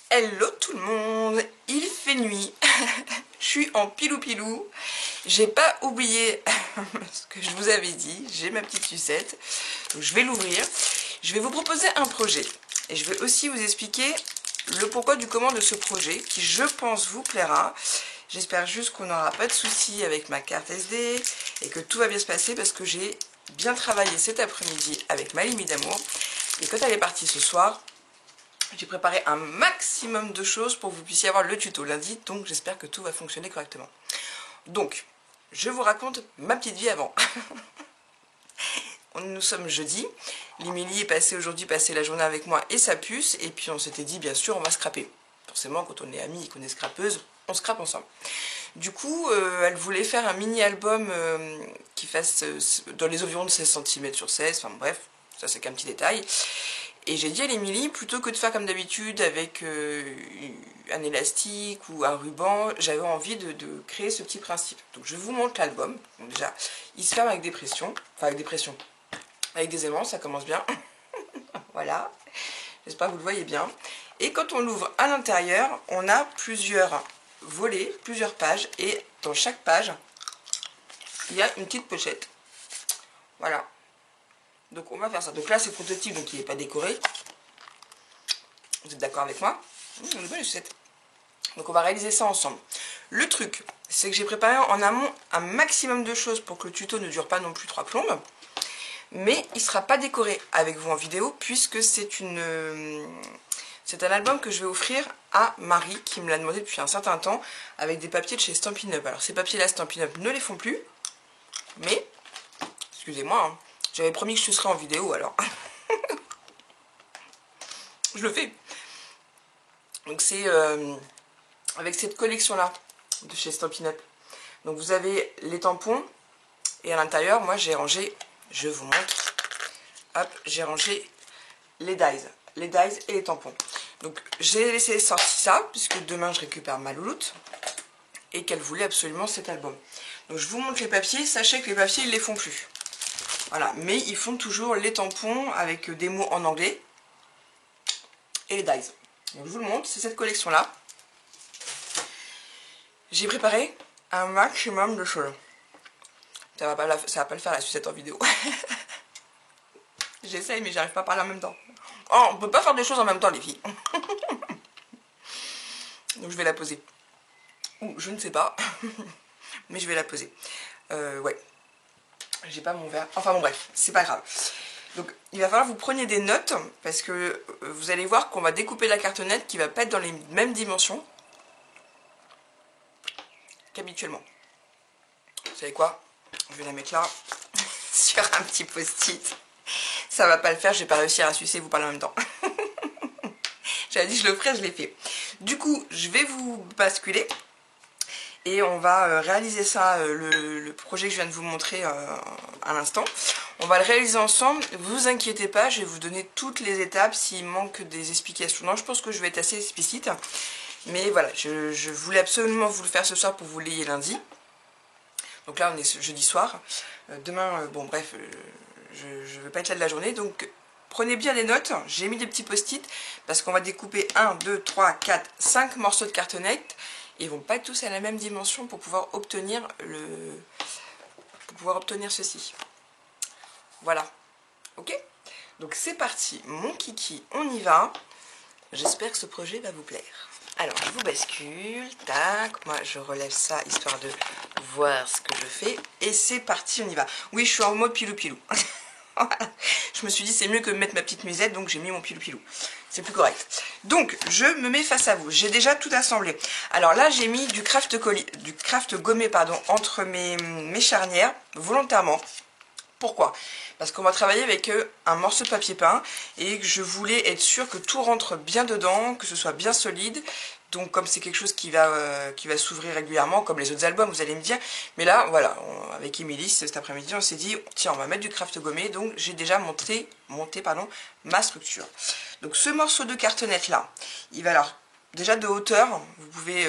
Hello tout le monde, il fait nuit, je suis en pilou-pilou, j'ai pas oublié ce que je vous avais dit, j'ai ma petite sucette, donc je vais l'ouvrir, je vais vous proposer un projet et je vais aussi vous expliquer le pourquoi du comment de ce projet qui je pense vous plaira. J'espère juste qu'on n'aura pas de soucis avec ma carte SD et que tout va bien se passer parce que j'ai bien travaillé cet après-midi avec ma limite d'amour et quand elle est partie ce soir, j'ai préparé un maximum de choses pour que vous puissiez avoir le tuto lundi, donc j'espère que tout va fonctionner correctement. Donc, je vous raconte ma petite vie avant. Nous sommes jeudi, l'Emilie est passée aujourd'hui passer la journée avec moi et sa puce, et puis on s'était dit bien sûr on va scraper. Forcément quand on est amis et qu'on est scrapeuse, on scrape ensemble. Du coup, elle voulait faire un mini-album qui fasse dans les environs de 16 cm sur 16, enfin bref, ça c'est qu'un petit détail. Et j'ai dit à l'Emilie, plutôt que de faire comme d'habitude avec un élastique ou un ruban, j'avais envie de créer ce petit principe. Donc je vous montre l'album. Déjà, il se ferme avec des pressions, enfin avec des pressions, avec des aimants, ça commence bien. Voilà, j'espère que vous le voyez bien. Et quand on l'ouvre à l'intérieur, on a plusieurs volets, plusieurs pages, et dans chaque page, il y a une petite pochette. Voilà. Donc on va faire ça. Donc là c'est prototype, donc il n'est pas décoré. Vous êtes d'accord avec moi? On est bonne sucette. Donc on va réaliser ça ensemble. Le truc, c'est que j'ai préparé en amont un maximum de choses pour que le tuto ne dure pas non plus 3 plombes. Mais il ne sera pas décoré avec vous en vidéo puisque c'est un album que je vais offrir à Marie qui me l'a demandé depuis un certain temps avec des papiers de chez Stampin' Up. Alors ces papiers-là, Stampin' Up ne les font plus. Mais, excusez-moi, hein, j'avais promis que je serais en vidéo alors. Je le fais. Donc c'est avec cette collection là de chez Stampin' Up. Donc vous avez les tampons et à l'intérieur moi j'ai rangé, je vous montre, hop, j'ai rangé les dies et les tampons. Donc j'ai laissé sortir ça puisque demain je récupère ma louloute et qu'elle voulait absolument cet album. Donc je vous montre les papiers, sachez que les papiers ils les font plus. Voilà, mais ils font toujours les tampons avec des mots en anglais et les dies. Donc je vous le montre, c'est cette collection là. J'ai préparé un maximum de choses. Ça va pas le faire la sucette en vidéo. J'essaye mais j'arrive pas à parler en même temps. Oh, on peut pas faire des choses en même temps les filles. Donc je vais la poser. Ou je ne sais pas. Mais je vais la poser. Ouais. J'ai pas mon verre. Enfin bon bref, c'est pas grave. Donc il va falloir que vous preniez des notes parce que vous allez voir qu'on va découper la cartonnette qui va pas être dans les mêmes dimensions qu'habituellement. Vous savez quoi? Je vais la mettre là sur un petit post-it. Ça va pas le faire, je vais pas réussir à sucer et vous parler en même temps. J'avais dit je le ferai, je l'ai fait. Du coup, je vais vous basculer et on va réaliser ça, le projet que je viens de vous montrer à l'instant. On va le réaliser ensemble. Vous inquiétez pas, je vais vous donner toutes les étapes s'il manque des explications. Non, je pense que je vais être assez explicite. Mais voilà, je voulais absolument vous le faire ce soir pour que vous l'ayez lundi. Donc là, on est jeudi soir. Demain, bon bref, je ne vais pas être là de la journée. Donc prenez bien les notes. J'ai mis des petits post-it parce qu'on va découper 1, 2, 3, 4, 5 morceaux de cartonnette. Ils vont pas être tous à la même dimension pour pouvoir obtenir ceci. Voilà. Ok? Donc c'est parti. Mon kiki, on y va. J'espère que ce projet va vous plaire. Alors, je vous bascule, tac, moi je relève ça histoire de voir ce que je fais. Et c'est parti, on y va. Oui, je suis en mode pilou-pilou. Voilà. Je me suis dit c'est mieux que de mettre ma petite musette, donc j'ai mis mon pilou-pilou. C'est plus correct. Donc, je me mets face à vous. J'ai déjà tout assemblé. Alors là, j'ai mis du craft gommé pardon, entre mes charnières, volontairement. Pourquoi? Parce qu'on va travailler avec un morceau de papier peint et que je voulais être sûre que tout rentre bien dedans, que ce soit bien solide. Donc comme c'est quelque chose qui va s'ouvrir régulièrement, comme les autres albums, vous allez me dire. Mais là, voilà, avec Emilie, cet après-midi, on s'est dit, tiens, on va mettre du craft gommé. Donc j'ai déjà monté ma structure. Donc ce morceau de cartonnette là, il va alors, déjà de hauteur, vous pouvez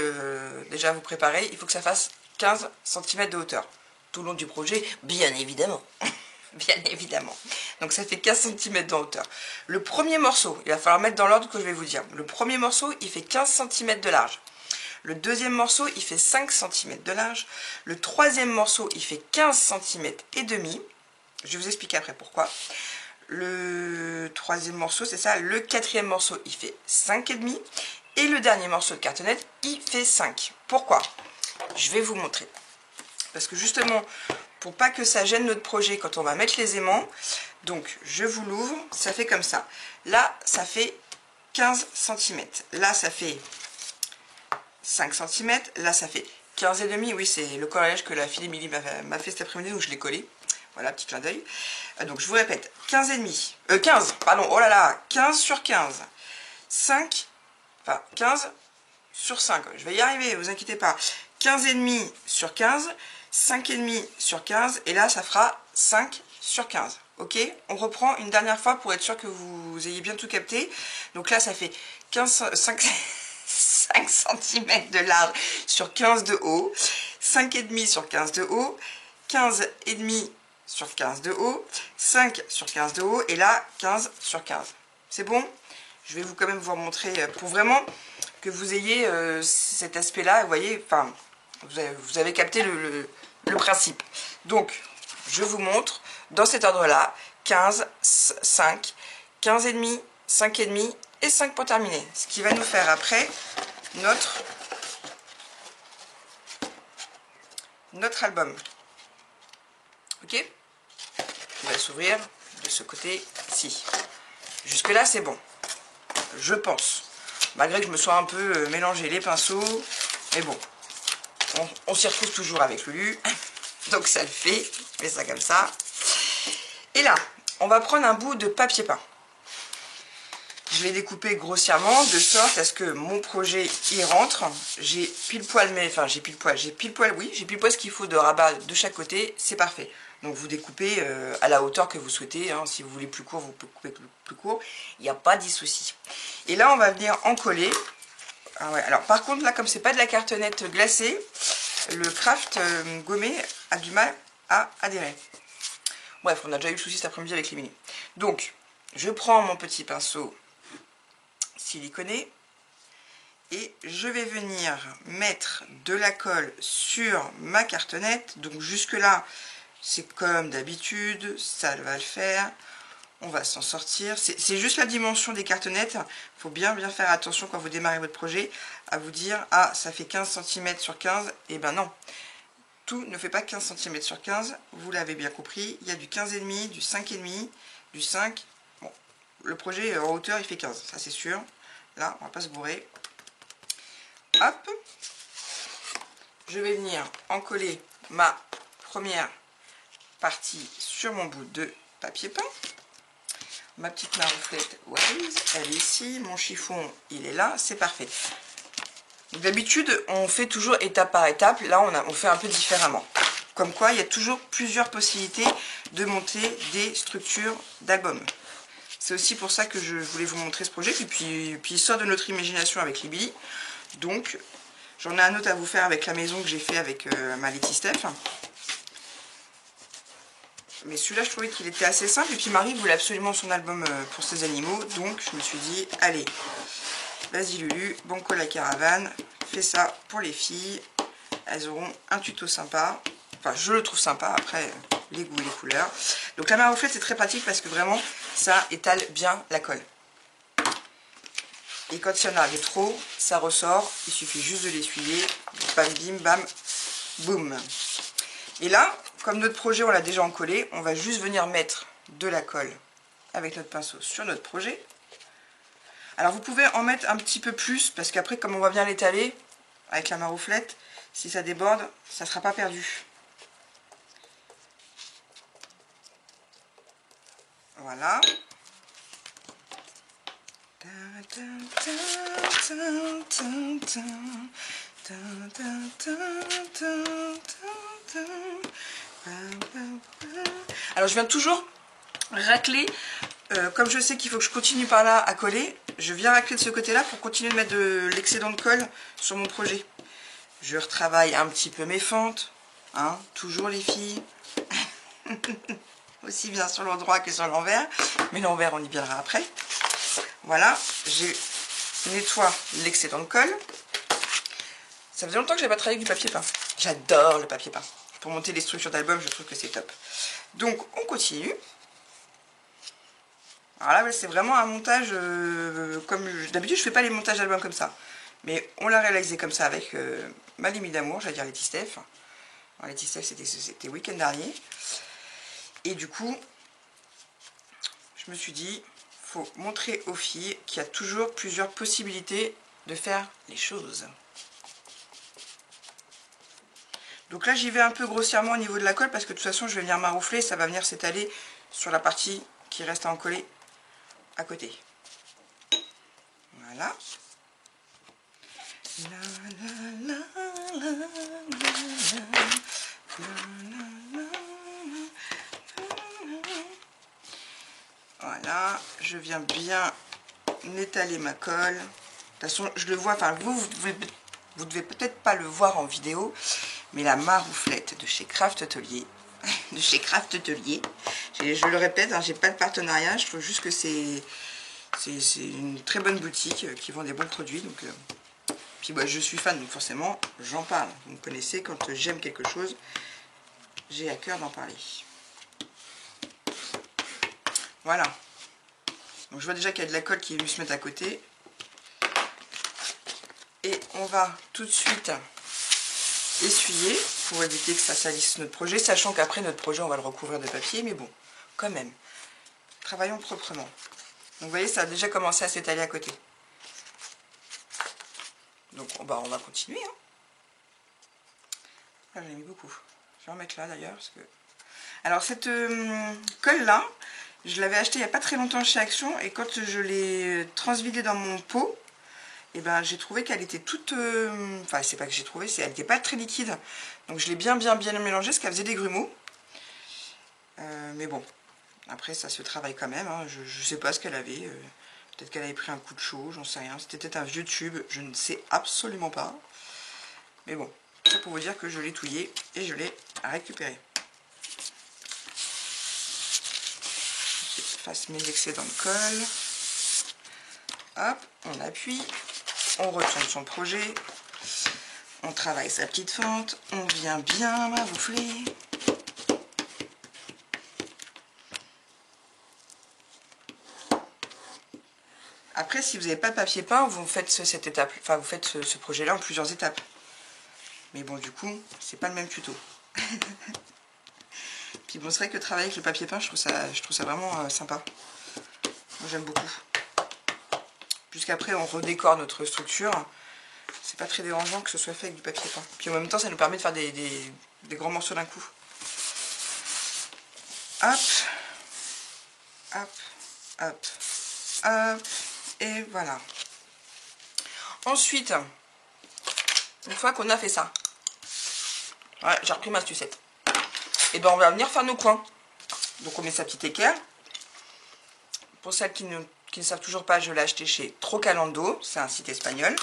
déjà vous préparer, il faut que ça fasse 15 cm de hauteur. Tout le long du projet, bien évidemment. bien évidemment. Donc ça fait 15 cm de hauteur. Le premier morceau, il va falloir mettre dans l'ordre que je vais vous dire. Le premier morceau, il fait 15 cm de large. Le deuxième morceau, il fait 5 cm de large. Le troisième morceau, il fait 15 cm et demi. Je vais vous expliquer après pourquoi. Le troisième morceau, c'est ça. Le quatrième morceau, il fait 5,5. Et le dernier morceau de cartonnette, il fait 5. Pourquoi? Je vais vous montrer. Parce que justement, pour pas que ça gêne notre projet quand on va mettre les aimants, donc je vous l'ouvre, ça fait comme ça. Là, ça fait 15 cm. Là, ça fait 5 cm. Là, ça fait 15,5. Oui, c'est le collage que la fille Émilie m'a fait cet après-midi, donc je l'ai collé. Voilà, petit clin d'œil. Donc, je vous répète, 15,5. 15, pardon, oh là là, 15 sur 15. 5, enfin, 15 sur 5. Je vais y arriver, vous inquiétez pas. 15,5 sur 15. 5,5 sur 15 et là ça fera 5 sur 15. Ok, on reprend une dernière fois pour être sûr que vous ayez bien tout capté. Donc là ça fait 5 cm de large sur 15 de haut, 5,5 sur 15 de haut, 15,5 sur 15 de haut, 5 sur 15 de haut et là 15 sur 15. C'est bon? Je vais quand même vous montrer pour vraiment que vous ayez cet aspect là, vous voyez, enfin vous avez capté le principe. Donc, je vous montre dans cet ordre-là, 15, 5, 15,5, 5,5 et 5 pour terminer. Ce qui va nous faire après notre album. Ok? Qui va s'ouvrir de ce côté-ci. Jusque-là, c'est bon. Je pense. Malgré que je me sois un peu mélangé les pinceaux. Mais bon. On s'y retrouve toujours avec Lulu, donc ça le fait, je mets ça comme ça. Et là, on va prendre un bout de papier peint. Je l'ai découpé grossièrement de sorte à ce que mon projet y rentre. J'ai pile poil, j'ai pile poil ce qu'il faut de rabat de chaque côté, c'est parfait. Donc vous découpez à la hauteur que vous souhaitez, hein. Si vous voulez plus court, vous pouvez couper plus court, il n'y a pas de souci. Et là, on va venir en coller. Ah ouais, alors par contre là comme c'est pas de la cartonnette glacée, le craft gommé a du mal à adhérer. Bref, on a déjà eu le souci cet après-midi avec les mini. Donc je prends mon petit pinceau siliconé et je vais venir mettre de la colle sur ma cartonnette. Donc jusque là c'est comme d'habitude, ça va le faire. On va s'en sortir. C'est juste la dimension des cartonnettes. Il faut bien faire attention quand vous démarrez votre projet à vous dire « Ah, ça fait 15 cm sur 15 ». Eh ben non. Tout ne fait pas 15 cm sur 15. Vous l'avez bien compris. Il y a du 15,5, du 5,5, du 5. Bon, le projet en hauteur, il fait 15. Ça, c'est sûr. Là, on va pas se bourrer. Hop. Je vais venir en coller ma première partie sur mon bout de papier peint. Ma petite marouflette Wise, elle est ici. Mon chiffon, il est là. C'est parfait. D'habitude, on fait toujours étape par étape. Là, on fait un peu différemment. Comme quoi, il y a toujours plusieurs possibilités de monter des structures d'album. C'est aussi pour ça que je voulais vous montrer ce projet. Puis il sort de notre imagination avec les Billy. Donc, j'en ai un autre à vous faire avec la maison que j'ai fait avec ma Letty Steph. Mais celui-là, je trouvais qu'il était assez simple. Et puis Marie voulait absolument son album pour ses animaux. Donc, je me suis dit, allez, vas-y Lulu, banco la caravane. Fais ça pour les filles. Elles auront un tuto sympa. Enfin, je le trouve sympa. Après, les goûts et les couleurs. Donc, la marouflette, c'est très pratique parce que vraiment, ça étale bien la colle. Et quand il y en a de trop, ça ressort. Il suffit juste de l'essuyer. Bam, bim, bam, boum. Et là, comme notre projet, on l'a déjà encollé, on va juste venir mettre de la colle avec notre pinceau sur notre projet. Alors, vous pouvez en mettre un petit peu plus, parce qu'après, comme on va bien l'étaler avec la marouflette, si ça déborde, ça ne sera pas perdu. Voilà. Alors je viens toujours racler, comme je sais qu'il faut que je continue par là à coller, je viens racler de ce côté là pour continuer de mettre de l'excédent de colle sur mon projet. Je retravaille un petit peu mes fentes, hein, toujours les filles. aussi bien sur l'endroit que sur l'envers. Mais l'envers, on y viendra après. Voilà, je nettoie l'excédent de colle. Ça faisait longtemps que je n'avais pas travaillé avec du papier peint. J'adore le papier peint. Pour monter les structures d'album, je trouve que c'est top. Donc, on continue. Alors là, c'est vraiment un montage comme d'habitude, je fais pas les montages d'albums comme ça. Mais on l'a réalisé comme ça avec ma limite d'amour, j'allais dire Letty Steph. Alors, Letty Steph, c'était le week-end dernier. Et du coup, je me suis dit, faut montrer aux filles qu'il y a toujours plusieurs possibilités de faire les choses. Donc là, j'y vais un peu grossièrement au niveau de la colle parce que de toute façon, je vais venir maroufler, ça va venir s'étaler sur la partie qui reste à encoller à côté. Voilà. Voilà, je viens bien étaler ma colle. De toute façon, je le vois, enfin vous devez peut-être pas le voir en vidéo, mais la marouflette de chez Craft Atelier, je le répète, hein, j'ai pas de partenariat, je trouve juste que c'est une très bonne boutique qui vend des bons produits. Donc, puis bah, je suis fan, donc forcément j'en parle. Vous me connaissez, quand j'aime quelque chose, j'ai à cœur d'en parler. Voilà. Donc je vois déjà qu'il y a de la colle qui est venue se mettre à côté. Et on va tout de suite essuyer pour éviter que ça salisse notre projet, sachant qu'après notre projet on va le recouvrir de papier, mais bon, quand même, travaillons proprement. Donc vous voyez, ça a déjà commencé à s'étaler à côté. Donc on va continuer. Hein. Là j'en ai mis beaucoup. Je vais en mettre là d'ailleurs. Parce que... Alors cette colle là, je l'avais achetée il n'y a pas très longtemps chez Action, et quand je l'ai transvidée dans mon pot, et ben j'ai trouvé qu'elle était toute... Enfin c'est pas que j'ai trouvé, elle n'était pas très liquide. Donc je l'ai bien mélangée parce qu'elle faisait des grumeaux. Mais bon, après ça se travaille quand même. Hein. Je sais pas ce qu'elle avait. Peut-être qu'elle avait pris un coup de chaud, j'en sais rien. C'était peut-être un vieux tube, je ne sais absolument pas. Mais bon, c'est pour vous dire que je l'ai touillé et je l'ai récupéré. Je fasse mes excédents de colle. Hop, on appuie, on retourne son projet, on travaille sa petite fente, on vient bien maroufler. Après, si vous n'avez pas de papier peint, vous faites cette étape, enfin vous faites ce projet-là en plusieurs étapes. Mais bon, du coup, c'est pas le même tuto. Puis bon, c'est vrai que travailler avec le papier peint, je trouve ça vraiment sympa. Moi, j'aime beaucoup. Puisqu'après, on redécore notre structure. C'est pas très dérangeant que ce soit fait avec du papier peint. Puis en même temps, ça nous permet de faire des grands morceaux d'un coup. Hop, hop, hop, hop. Et voilà. Ensuite, une fois qu'on a fait ça, ouais, j'ai repris ma sucette. Et ben on va venir faire nos coins. Donc on met sa petite équerre. Pour celles qui ne savent toujours pas, je l'ai acheté chez Trocalando. C'est un site espagnol.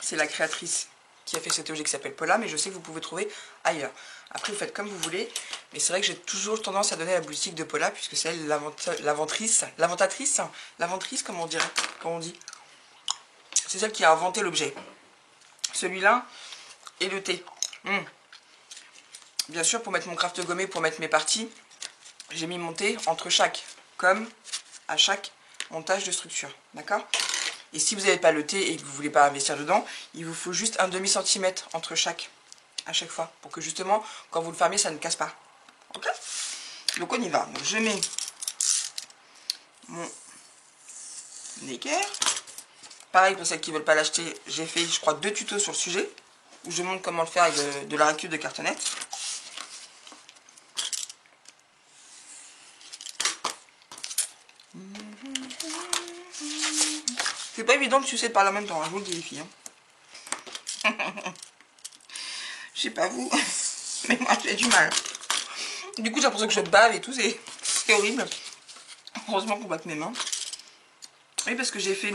C'est la créatrice qui a fait cet objet qui s'appelle Paula, mais je sais que vous pouvez trouver ailleurs. Après vous faites comme vous voulez. Mais c'est vrai que j'ai toujours tendance à donner la boutique de Paula, puisque c'est elle l'inventrice, comme on dirait, comme on dit. C'est celle qui a inventé l'objet. Celui-là et le thé. Bien sûr, pour mettre mon craft gommé, pour mettre mes parties, j'ai mis mon thé entre chaque, comme à chaque montage de structure. D'accord? Et si vous n'avez pas le thé et que vous ne voulez pas investir dedans, il vous faut juste un demi-centimètre entre chaque, à chaque fois, pour que justement, quand vous le fermez, ça ne casse pas. Ok? Donc on y va. Donc je mets mon équerre. Pareil pour celles qui ne veulent pas l'acheter, j'ai fait, je crois, 2 tutos sur le sujet, où je montre comment le faire avec de la récup de cartonnette. C'est pas évident de sucer par la même temps, hein, je vous le dis les filles. Hein. Je sais pas vous, mais moi j'ai du mal. Du coup j'ai l'impression que je bave et tout, c'est horrible. Heureusement qu'on voit que mes mains. Oui, parce que j'ai fait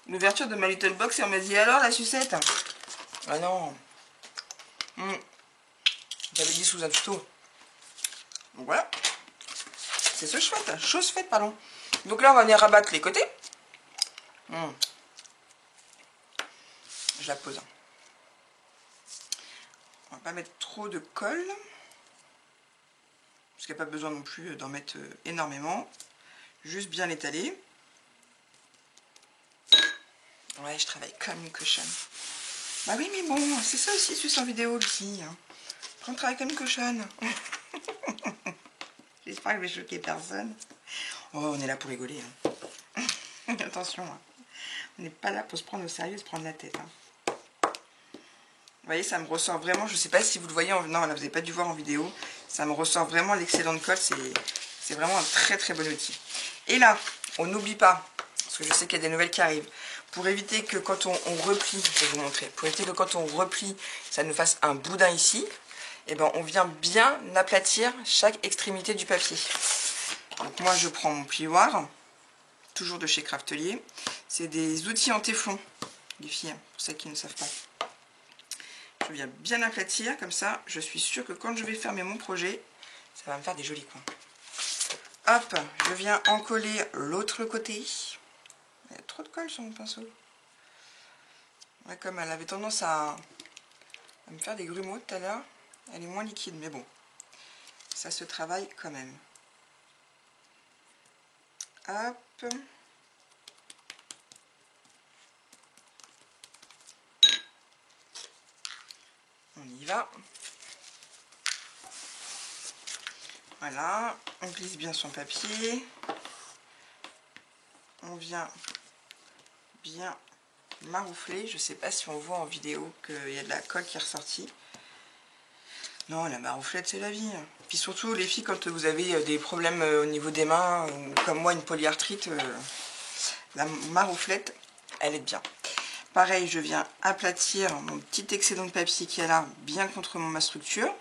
l'ouverture de ma little box et on m'a dit alors la sucette. Ah non. J'avais dit sous un tuto. Donc voilà. C'est chose faite, pardon. Donc là, on va venir rabattre les côtés. Je la pose. On va pas mettre trop de colle. Parce qu'il n'y a pas besoin non plus d'en mettre énormément. Juste bien l'étaler. Ouais, je travaille comme une cochonne. Bah oui, mais bon, c'est ça aussi, suis en vidéo, Lucie. Prends le travail comme une cochonne. J'espère que je vais choquer personne. Oh, on est là pour rigoler. Hein. Attention, hein. On n'est pas là pour se prendre au sérieux, se prendre la tête. Hein. Vous voyez, ça me ressort vraiment. Je ne sais pas si vous le voyez. Non, là, vous n'avez pas dû voir en vidéo. Ça me ressort vraiment l'excédent de colle. C'est vraiment un très très bon outil. Et là, on n'oublie pas, parce que je sais qu'il y a des nouvelles qui arrivent, pour éviter que quand on replie, je vais vous montrer, pour éviter que quand on replie, ça nous fasse un boudin ici, et ben on vient bien aplatir chaque extrémité du papier. Donc moi je prends mon plioir, toujours de chez Craftelier. C'est des outils en téflon, les filles, pour celles qui ne savent pas. Je viens bien aplatir, comme ça je suis sûre que quand je vais fermer mon projet, ça va me faire des jolis coins. Hop, je viens encoller l'autre côté. Il y a trop de colle sur mon pinceau. Ouais, comme elle avait tendance à me faire des grumeaux tout à l'heure, elle est moins liquide, mais bon, ça se travaille quand même. Hop. On y va. Voilà, on glisse bien son papier. On vient bien maroufler. Je ne sais pas si on voit en vidéo qu'il y a de la colle qui est ressortie. Non, la marouflette, c'est la vie. Puis surtout, les filles, quand vous avez des problèmes au niveau des mains, ou comme moi, une polyarthrite, la marouflette, elle est bien. Pareil, je viens aplatir mon petit excédent de papier qui est là, bien contre ma structure.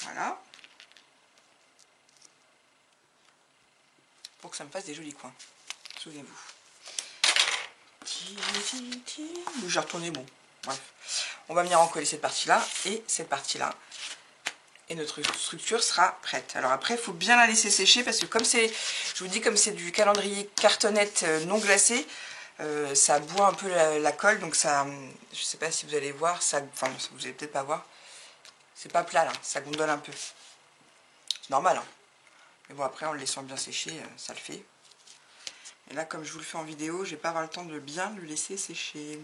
Voilà. Pour que ça me fasse des jolis coins. Souvenez-vous. J'ai retourné, bon. Bref. On va venir encoller cette partie-là et cette partie-là. Et notre structure sera prête. Alors après, il faut bien la laisser sécher parce que comme c'est, je vous dis, comme c'est du calendrier cartonnette non glacé, ça boit un peu la colle. Donc ça, je sais pas si vous allez voir, ça, enfin vous allez peut-être pas voir. C'est pas plat là, ça gondole un peu. C'est normal, hein. Mais bon, après, en le laissant bien sécher, ça le fait. Et là, comme je vous le fais en vidéo, je vais pas avoir le temps de bien le laisser sécher.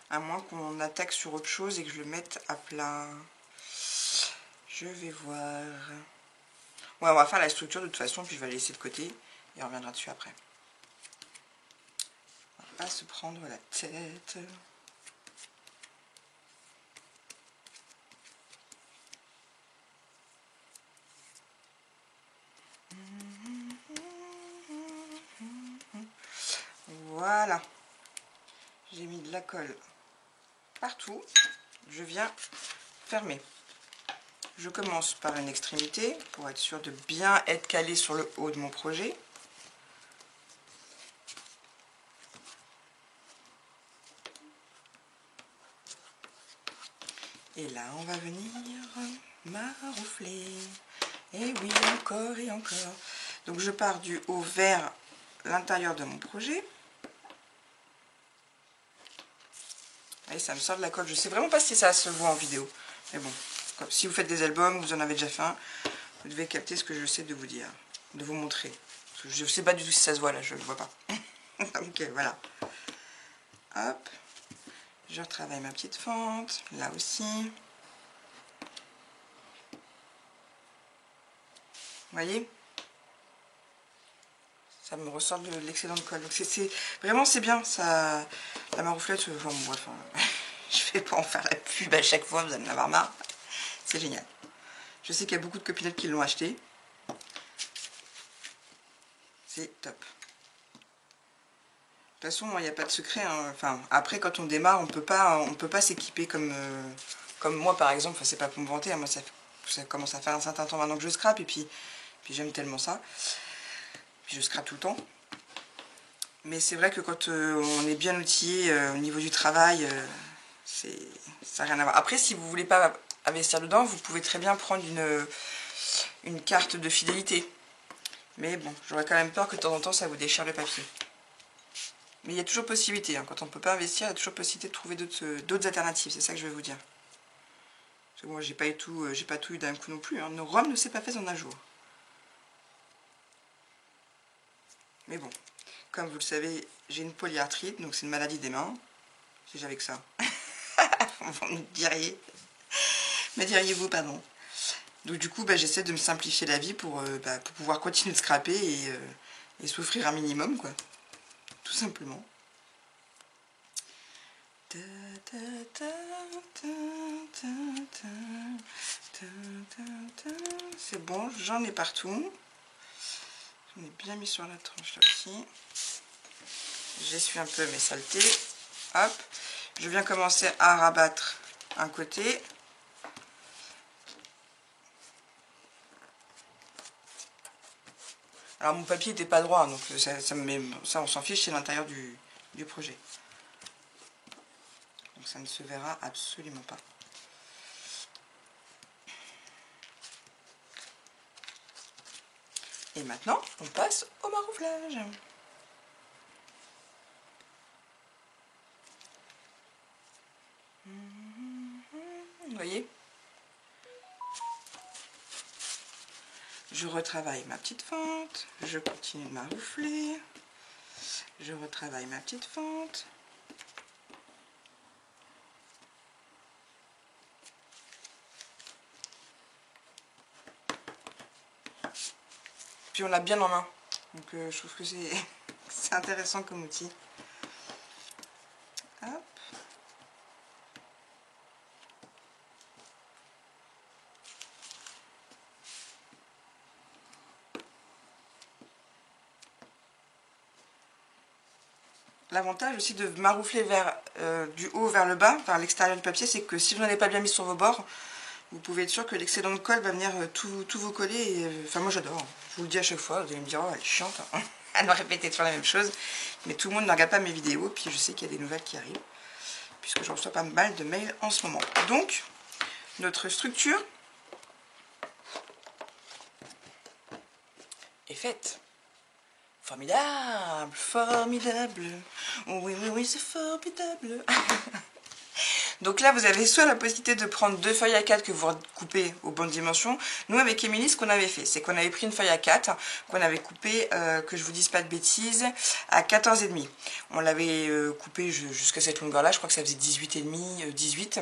À moins qu'on attaque sur autre chose et que je le mette à plat. Je vais voir. Ouais, on va faire la structure de toute façon, puis je vais la laisser de côté. Et on reviendra dessus après. On va pas se prendre la tête. Voilà. J'ai mis de la colle partout. Je viens fermer. Je commence par une extrémité pour être sûr de bien être calé sur le haut de mon projet. Et là, on va venir maroufler. Et oui, encore et encore. Donc je pars du haut vers l'intérieur de mon projet. Et ça me sort de la colle. Je sais vraiment pas si ça se voit en vidéo. Mais bon, comme si vous faites des albums, vous en avez déjà fait un, vous devez capter ce que je sais de vous dire, de vous montrer. Parce que je ne sais pas du tout si ça se voit là, je ne le vois pas. Ok, voilà. Hop. Je retravaille ma petite fente, là aussi. Vous voyez? Ça me ressort de l'excédent de colle. Donc vraiment c'est bien, ça. La marouflette, bon bref, je vais pas en faire la pub à chaque fois, vous allez en avoir marre. C'est génial. Je sais qu'il y a beaucoup de copinettes qui l'ont acheté. C'est top. De toute façon, il n'y a pas de secret. Hein. Enfin, après, quand on démarre, on peut pas s'équiper comme moi, par exemple. Enfin, c'est pas pour me vanter. Hein. Moi, ça commence à faire un certain temps maintenant que je scrape. Et puis j'aime tellement ça. Puis je scrape tout le temps. Mais c'est vrai que quand on est bien outillé au niveau du travail, ça n'a rien à voir. Après, si vous voulez pas investir dedans, vous pouvez très bien prendre une carte de fidélité. Mais bon, j'aurais quand même peur que de temps en temps ça vous déchire le papier. Mais il y a toujours possibilité, hein. Quand on ne peut pas investir, il y a toujours possibilité de trouver d'autres alternatives, c'est ça que je vais vous dire. Parce que moi, j'ai pas tout eu d'un coup non plus, hein. Rome ne s'est pas fait en un jour. Mais bon, comme vous le savez, j'ai une polyarthrite, donc c'est une maladie des mains. Si j'avais que ça. Vous me diriez. Me diriez-vous, pardon. Donc du coup, j'essaie de me simplifier la vie pour pouvoir continuer de scraper et souffrir un minimum, quoi. Tout simplement. C'est bon, j'en ai partout. J'en ai bien mis sur la tranche là aussi. J'essuie un peu mes saletés. Hop. Je viens commencer à rabattre un côté. Alors mon papier n'était pas droit, donc ça on s'en fiche, c'est l'intérieur du projet. Donc ça ne se verra absolument pas. Et maintenant, on passe au marouflage. Vous voyez? Je retravaille ma petite fente, je continue de maroufler, je retravaille ma petite fente. Puis on l'a bien en main, donc je trouve que c'est intéressant comme outil. Hop. L'avantage aussi de maroufler du haut vers le bas, vers l'extérieur du papier, c'est que si vous n'en avez pas bien mis sur vos bords, vous pouvez être sûr que l'excédent de colle va venir tout vous coller. Et, enfin, moi j'adore. Je vous le dis à chaque fois, vous allez me dire, oh, elle est chiante, hein. Elle me répéter toujours la même chose. Mais tout le monde ne regarde pas mes vidéos, puis je sais qu'il y a des nouvelles qui arrivent, puisque j'en reçois pas mal de mails en ce moment. Donc, notre structure est faite. Formidable, formidable. Oui, oui, oui, c'est formidable. Donc là, vous avez soit la possibilité de prendre 2 feuilles à 4 que vous coupez aux bonnes dimensions. Nous, avec Émilie, ce qu'on avait fait, c'est qu'on avait pris une feuille à 4, qu'on avait coupée, que je vous dise pas de bêtises, à 14,5. On l'avait coupée jusqu'à cette longueur-là, je crois que ça faisait 18,5, 18.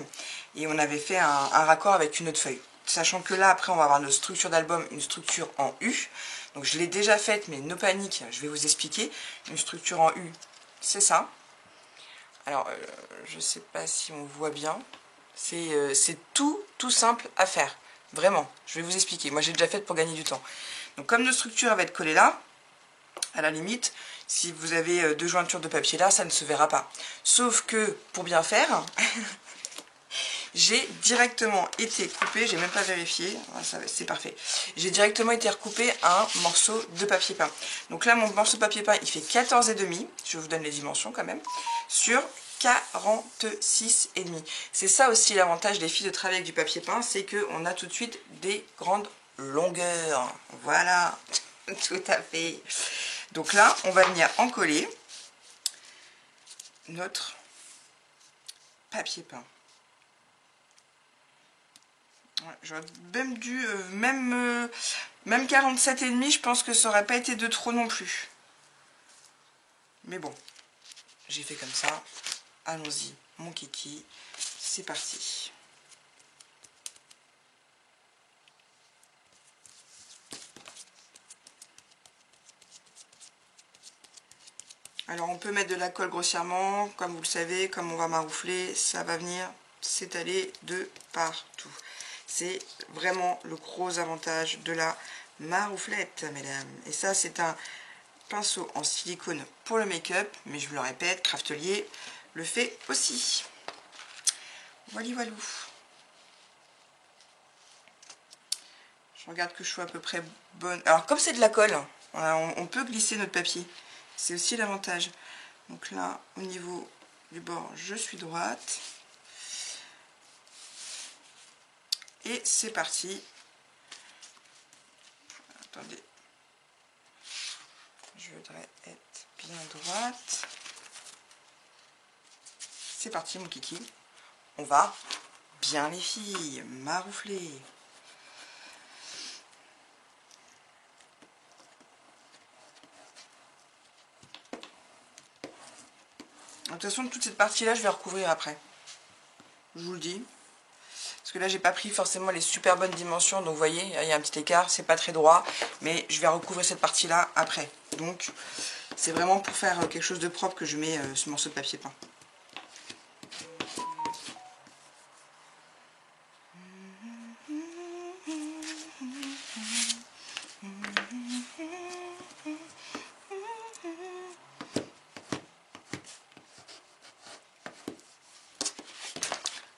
Et on avait fait un raccord avec une autre feuille. Sachant que là, après, on va avoir notre structure d'album, une structure en U. Donc je l'ai déjà faite, mais no panique, je vais vous expliquer. Une structure en U, c'est ça. Alors, je ne sais pas si on voit bien. C'est tout simple à faire. Vraiment, je vais vous expliquer. Moi, j'ai déjà fait pour gagner du temps. Donc, comme notre structure va être collée là, à la limite, si vous avez 2 jointures de papier là, ça ne se verra pas. Sauf que, pour bien faire, j'ai directement été coupé, j'ai même pas vérifié, c'est parfait. J'ai directement été recoupé un morceau de papier peint. Donc là, mon morceau de papier peint, il fait 14,5, je vous donne les dimensions quand même, sur 46,5. C'est ça aussi l'avantage des filles de travailler avec du papier peint, c'est qu'on a tout de suite des grandes longueurs. Voilà, tout à fait. Donc là, on va venir encoller notre papier peint. J'aurais même dû, même 47,5, je pense que ça aurait pas été de trop non plus. Mais bon, j'ai fait comme ça. Allons-y, mon kiki, c'est parti. Alors on peut mettre de la colle grossièrement, comme vous le savez, comme on va maroufler, ça va venir s'étaler de partout. C'est vraiment le gros avantage de la marouflette, mesdames. Et ça, c'est un pinceau en silicone pour le make-up, mais je vous le répète, Craftelier le fait aussi. Voilà, voilà. Je regarde que je sois à peu près bonne. Alors, comme c'est de la colle, on peut glisser notre papier. C'est aussi l'avantage. Donc là, au niveau du bord, je suis droite. Et c'est parti. Attendez. Je voudrais être bien droite. C'est parti mon kiki. On va bien les filles, maroufler. De toute façon, toute cette partie-là, je vais recouvrir après. Je vous le dis. Parce que là, j'ai pas pris forcément les super bonnes dimensions. Donc, vous voyez, il y a un petit écart. C'est pas très droit. Mais je vais recouvrir cette partie-là après. Donc, c'est vraiment pour faire quelque chose de propre que je mets ce morceau de papier peint.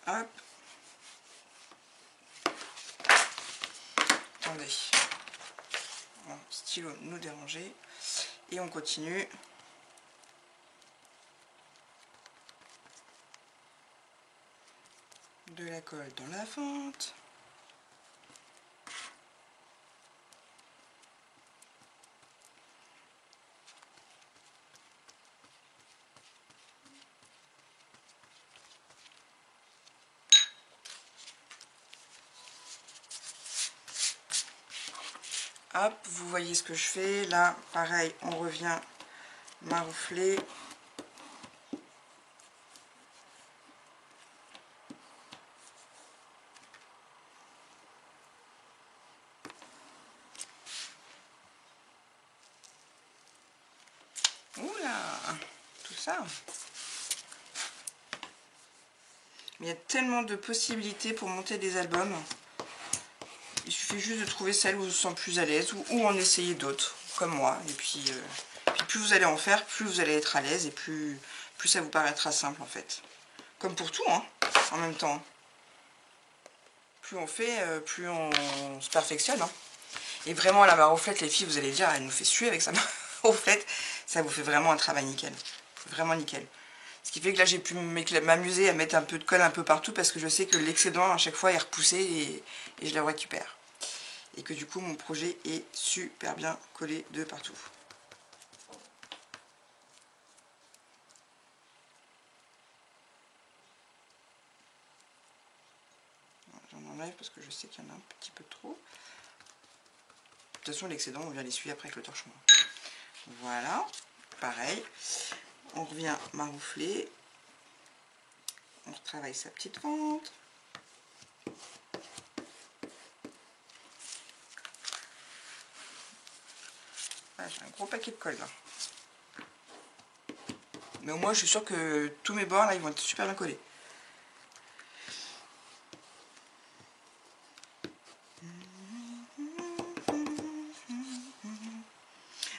Hop. Attendez. Mon stylo nous dérangeait. Et on continue. De la colle dans la fente. Hop, vous voyez ce que je fais. Là, pareil, on revient maroufler. Oula, tout ça. Il y a tellement de possibilités pour monter des albums. Il suffit juste de trouver celle où vous vous sentez plus à l'aise ou en essayer d'autres, comme moi. Et puis plus vous allez en faire, plus vous allez être à l'aise et plus ça vous paraîtra simple en fait. Comme pour tout, hein, en même temps. Plus on fait, plus on se perfectionne. Hein. Et vraiment, la marouflette, les filles, vous allez dire, elle nous fait suer avec sa marouflette. Ça vous fait vraiment un travail nickel. Vraiment nickel. Ce qui fait que là, j'ai pu m'amuser à mettre un peu de colle un peu partout parce que je sais que l'excédent, à chaque fois, est repoussé et je le récupère. Et que du coup, mon projet est super bien collé de partout. J'en enlève parce que je sais qu'il y en a un petit peu trop. De toute façon, l'excédent, on vient l'essuyer après avec le torchon. Voilà, pareil. On revient maroufler. On retravaille sa petite fente. Ah, j'ai un gros paquet de colle là. Mais au moins, je suis sûre que tous mes bords là, ils vont être super bien collés.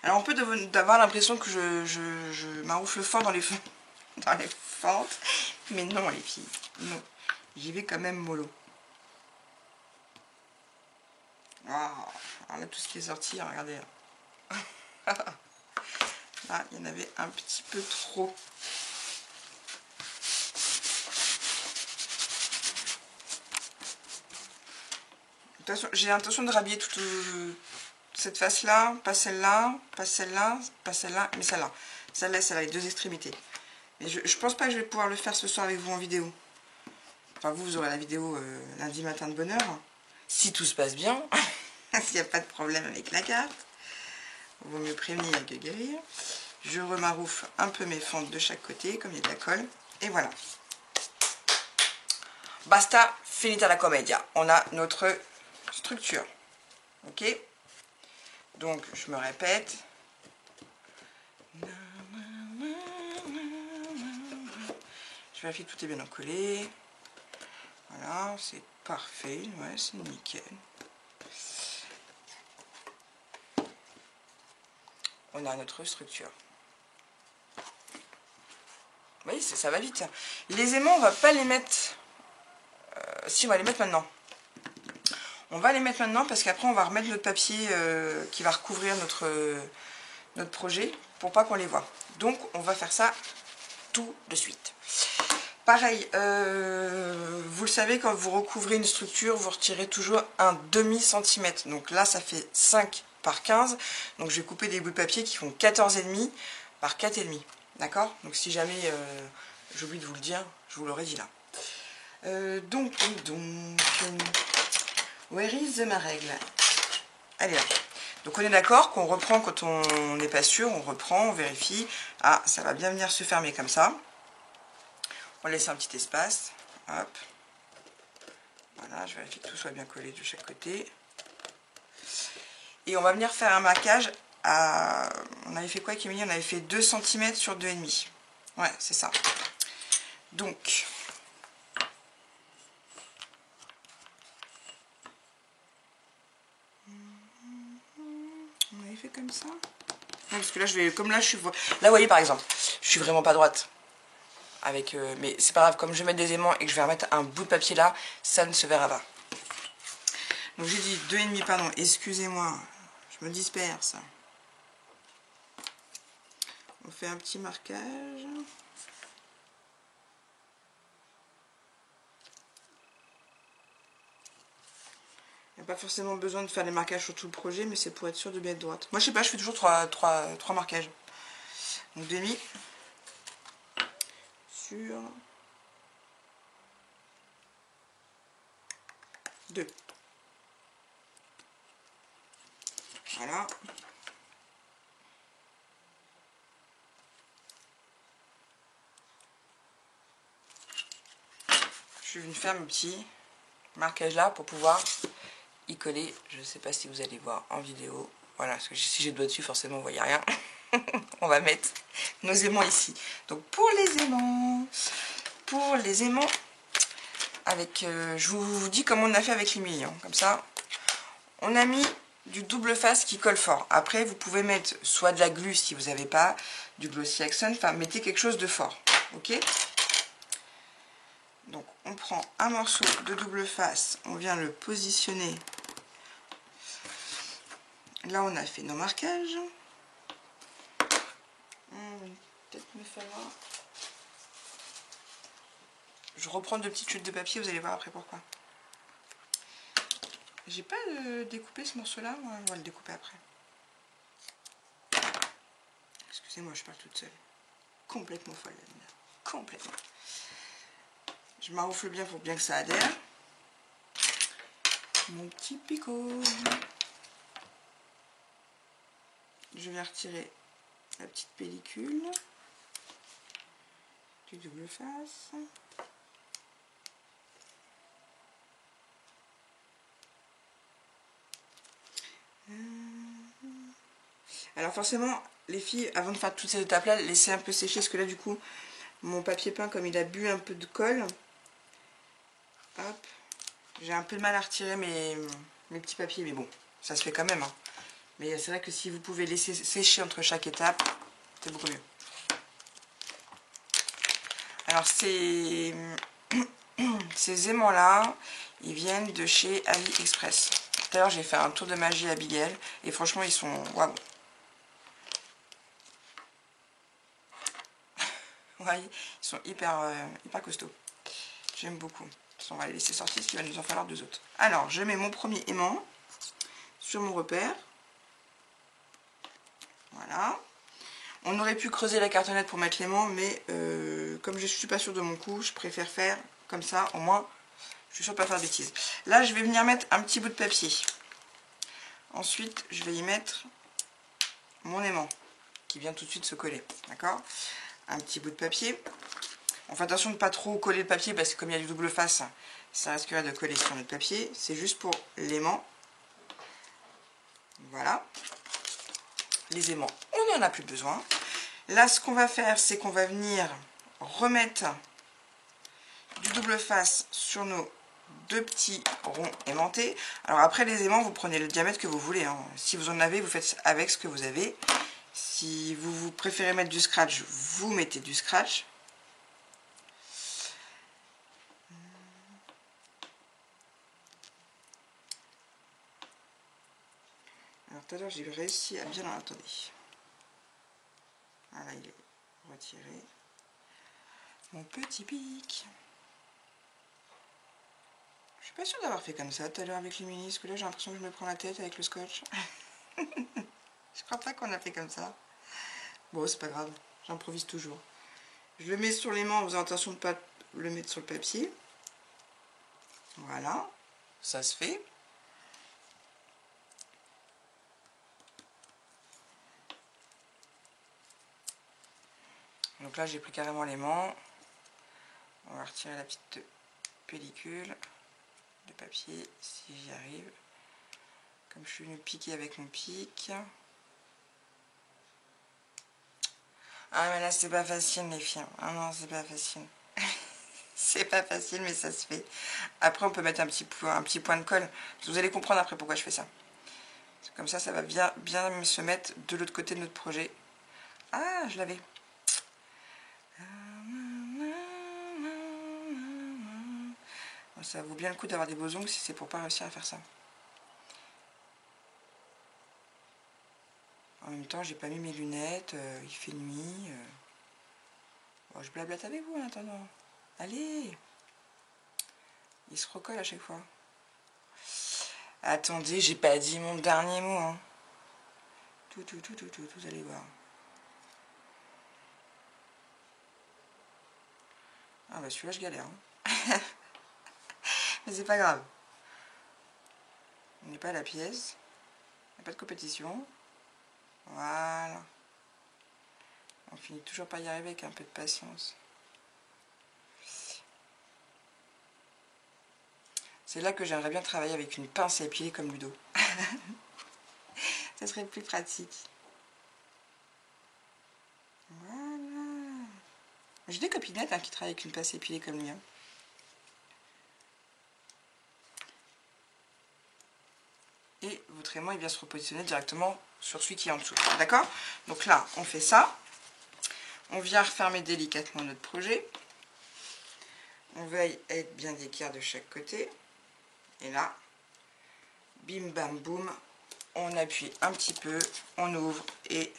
Alors on peut avoir l'impression que je maroufle fort dans les fentes, mais non les filles, non. J'y vais quand même mollo. Wow. Alors là tout ce qui est sorti, regardez. Là il y en avait un petit peu trop. De toute façon, j'ai l'intention de rhabiller toute cette face là, pas celle-là, pas celle-là, pas celle-là, mais celle-là. Celle-là, c'est les deux extrémités. Mais je pense pas que je vais pouvoir le faire ce soir avec vous en vidéo. Enfin, vous aurez la vidéo lundi matin de bonne heure. Si tout se passe bien. S'il n'y a pas de problème avec la carte. Vaut mieux prévenir que guérir. Je remaroufle un peu mes fentes de chaque côté, comme il y a de la colle. Et voilà. Basta, finita la commedia. On a notre structure. Ok? Donc, je me répète. Je vérifie que tout est bien encollé. Voilà, c'est parfait. Ouais, c'est nickel. On a notre structure. Vous voyez, ça va vite. Les aimants, on va pas les mettre... si, on va les mettre maintenant. On va les mettre maintenant parce qu'après, on va remettre notre papier qui va recouvrir notre projet pour pas qu'on les voit. Donc, on va faire ça tout de suite. Pareil, vous le savez, quand vous recouvrez une structure, vous retirez toujours un demi-centimètre. Donc là, ça fait 5 par 15. Donc je vais couper des bouts de papier qui font 14,5 par 4,5. D'accord? Donc si jamais j'oublie de vous le dire, je vous l'aurais dit là. Donc, where is ma règle? Elle est là. Donc on est d'accord qu'on reprend quand on n'est pas sûr, on reprend, on vérifie. Ah, ça va bien venir se fermer comme ça. On laisse un petit espace. Hop. Voilà, je vérifie que tout soit bien collé de chaque côté. Et on va venir faire un marquage à... On avait fait quoi, Camille? On avait fait 2 cm sur 2,5. Ouais, c'est ça. Donc... On avait fait comme ça. Ouais, parce que là, je vais... Comme là, je suis... Là, vous voyez, par exemple, je suis vraiment pas droite. Avec, mais c'est pas grave, comme je vais mettre des aimants et que je vais remettre un bout de papier là, ça ne se verra pas. Donc j'ai dit 2,5, pardon, excusez-moi, je me disperse. On fait un petit marquage. Il n'y a pas forcément besoin de faire les marquages sur tout le projet, mais c'est pour être sûr de bien être droite. Moi je sais pas, je fais toujours 3 marquages. Donc 2,5 sur 2. Voilà. Je vais faire mon petit marquage là pour pouvoir y coller. Je ne sais pas si vous allez voir en vidéo. Voilà, parce que si j'ai le doigt dessus, forcément, vous voyez rien. On va mettre nos aimants ici. Donc pour les aimants, avec, je vous dis comment on a fait avec les millions. Comme ça, on a mis du double face qui colle fort. Après, vous pouvez mettre soit de la glu si vous n'avez pas, du glossy accent, enfin mettez quelque chose de fort. Ok? Donc on prend un morceau de double face, on vient le positionner. Là on a fait nos marquages. Peut-être me faire voir. Je reprends 2 petites chutes de papier, vous allez voir après pourquoi. J'ai pas découpé ce morceau là, on va le découper après. Excusez-moi, je parle toute seule. Complètement folle la lumière. Complètement. Je m'enroufle bien pour bien que ça adhère. Mon petit picot. Je vais retirer la petite pellicule du double face. Alors forcément, les filles, avant de faire toutes ces étapes-là, laissez un peu sécher, parce que là, du coup, mon papier peint, comme il a bu un peu de colle, hop, j'ai un peu de mal à retirer mes petits papiers, mais bon, ça se fait quand même. Hein. Mais c'est vrai que si vous pouvez laisser sécher entre chaque étape, c'est beaucoup mieux. Alors, ces aimants-là, ils viennent de chez AliExpress. Tout à l'heure, j'ai fait un tour de magie à Abigail, et franchement, ils sont... Waouh. Ouais, ils sont hyper costauds. J'aime beaucoup. On va les laisser sortir parce qu'il va nous en falloir 2 autres. Alors, je mets mon premier aimant sur mon repère. Voilà. On aurait pu creuser la cartonnette pour mettre l'aimant, mais comme je ne suis pas sûre de mon coup, je préfère faire comme ça. Au moins, je suis sûre de ne pas faire de bêtises. Là, je vais venir mettre un petit bout de papier. Ensuite, je vais y mettre mon aimant qui vient tout de suite se coller. D'accord? Un petit bout de papier. On fait attention de ne pas trop coller le papier parce que comme il y a du double face, ça risquerait de coller sur notre papier. C'est juste pour l'aimant. Voilà. Les aimants, on n'en a plus besoin. Là, ce qu'on va faire, c'est qu'on va venir remettre du double face sur nos 2 petits ronds aimantés. Alors après, les aimants, vous prenez le diamètre que vous voulez. Hein. Si vous en avez, vous faites avec ce que vous avez. Si vous préférez mettre du scratch, vous mettez du scratch. Alors tout à l'heure, j'ai réussi à bien... Attendez. Voilà, il est retiré. mon petit pic. Je suis pas sûre d'avoir fait comme ça tout à l'heure avec les minis, parce que là j'ai l'impression que je me prends la tête avec le scotch. Je crois pas qu'on a fait comme ça. Bon, c'est pas grave, j'improvise toujours. Je le mets sur l'aimant en faisant attention de ne pas le mettre sur le papier. Voilà, ça se fait. Donc là j'ai pris carrément l'aimant. On va retirer la petite pellicule de papier si j'y arrive. Comme je suis venue piquer avec mon pic. Ah mais là c'est pas facile les filles. Ah non c'est pas facile. C'est pas facile mais ça se fait. Après on peut mettre un petit point de colle. Vous allez comprendre après pourquoi je fais ça. Comme ça va bien se mettre de l'autre côté de notre projet. Ah je l'avais. Ça vaut bien le coup d'avoir des beaux ongles si c'est pour pas réussir à faire ça. En même temps, j'ai pas mis mes lunettes, il fait nuit. Bon, je blablate avec vous en attendant. Allez! Il se recolle à chaque fois. Attendez, j'ai pas dit mon dernier mot. Hein. Tout, vous allez voir. Ah bah celui-là, je galère. Hein. Mais c'est pas grave. On n'est pas à la pièce. Il n'y a pas de compétition. Voilà. On finit toujours par y arriver avec un peu de patience. C'est là que j'aimerais bien travailler avec une pince à épiler comme Ludo. Ça serait plus pratique. Voilà. J'ai des copinettes hein, qui travaillent avec une pince à épiler comme lui. Hein. Et votre aimant il vient se repositionner directement sur celui qui est en dessous. D'accord? Donc là, on fait ça. On vient refermer délicatement notre projet. On veille à être bien d'équerre de chaque côté. Et là, bim bam boum, on appuie un petit peu, on ouvre et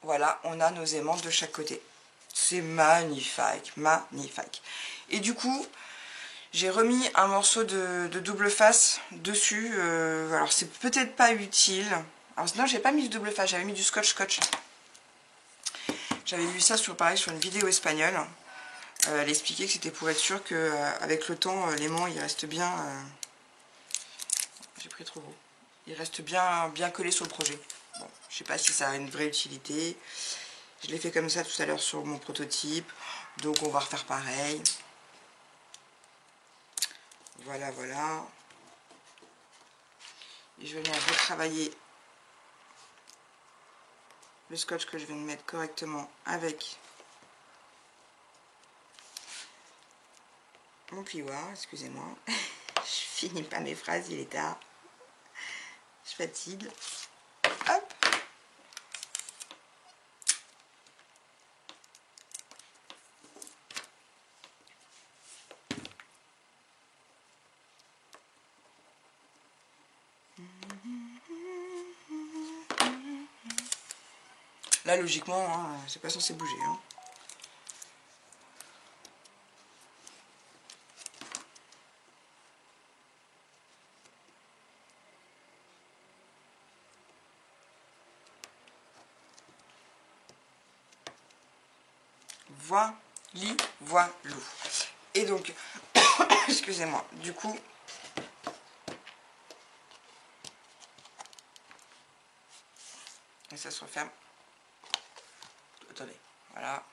voilà, on a nos aimants de chaque côté. C'est magnifique, magnifique. Et du coup, j'ai remis un morceau de double face dessus. Alors c'est peut-être pas utile. Alors non, j'ai pas mis de double face, j'avais mis du scotch. J'avais vu ça sur une vidéo espagnole. Elle expliquait que c'était pour être sûr qu'avec le temps, l'aimant il reste bien. J'ai pris trop gros. Il reste bien collé sur le projet. Bon, je sais pas si ça a une vraie utilité. Je l'ai fait comme ça tout à l'heure sur mon prototype. Donc on va refaire pareil. Voilà. Et je vais venir retravailler le scotch que je viens de mettre correctement avec mon plioir. Excusez-moi. Je finis pas mes phrases, il est tard. Je fatigue. Hop. Là, logiquement, hein, c'est pas censé bouger. Hein. Voilou. Et donc, excusez-moi, du coup, et ça se referme. Attendez, voilà.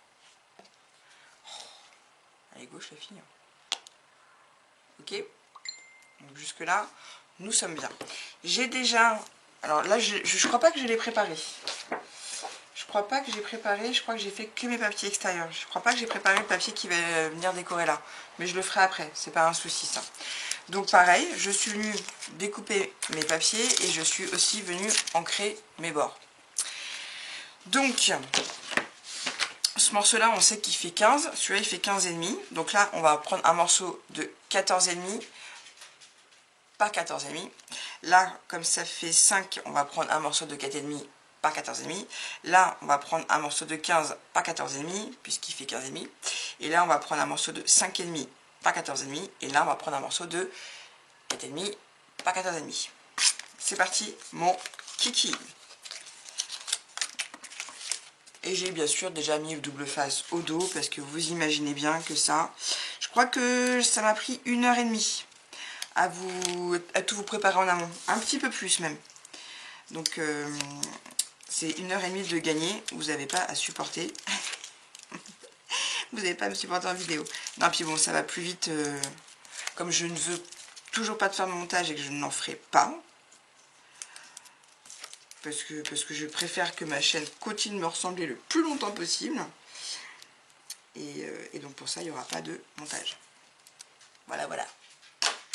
Elle est gauche la fille. Ok. Donc jusque là, nous sommes bien. J'ai déjà, alors là, je crois pas que je l'ai préparé. Je crois pas que j'ai préparé, je crois que j'ai fait que mes papiers extérieurs. Je crois pas que j'ai préparé le papier qui va venir décorer là. Mais je le ferai après, c'est pas un souci ça. Donc pareil, je suis venue découper mes papiers et je suis aussi venue ancrer mes bords. Donc, ce morceau-là, on sait qu'il fait 15. Celui-là, il fait 15,5. Donc là, on va prendre un morceau de 14,5 par 14,5. Là, comme ça fait 5, on va prendre un morceau de 4,5 par 14,5. Là, on va prendre un morceau de 15 par 14,5, puisqu'il fait 15,5. Et là, on va prendre un morceau de 5,5 par 14,5. Et là, on va prendre un morceau de 4,5 par 14,5. C'est parti, mon kiki. Et j'ai bien sûr déjà mis le double face au dos, parce que vous imaginez bien que ça, je crois que ça m'a pris 1h30 à tout vous préparer en amont, un petit peu plus même. Donc c'est 1h30 de gagner, vous n'avez pas à supporter. Vous n'avez pas à me supporter en vidéo. Non, puis bon, ça va plus vite, comme je ne veux toujours pas de faire de montage et que je n'en ferai pas. Parce que je préfère que ma chaîne continue de me ressembler le plus longtemps possible. Et donc pour ça, il n'y aura pas de montage. Voilà, voilà.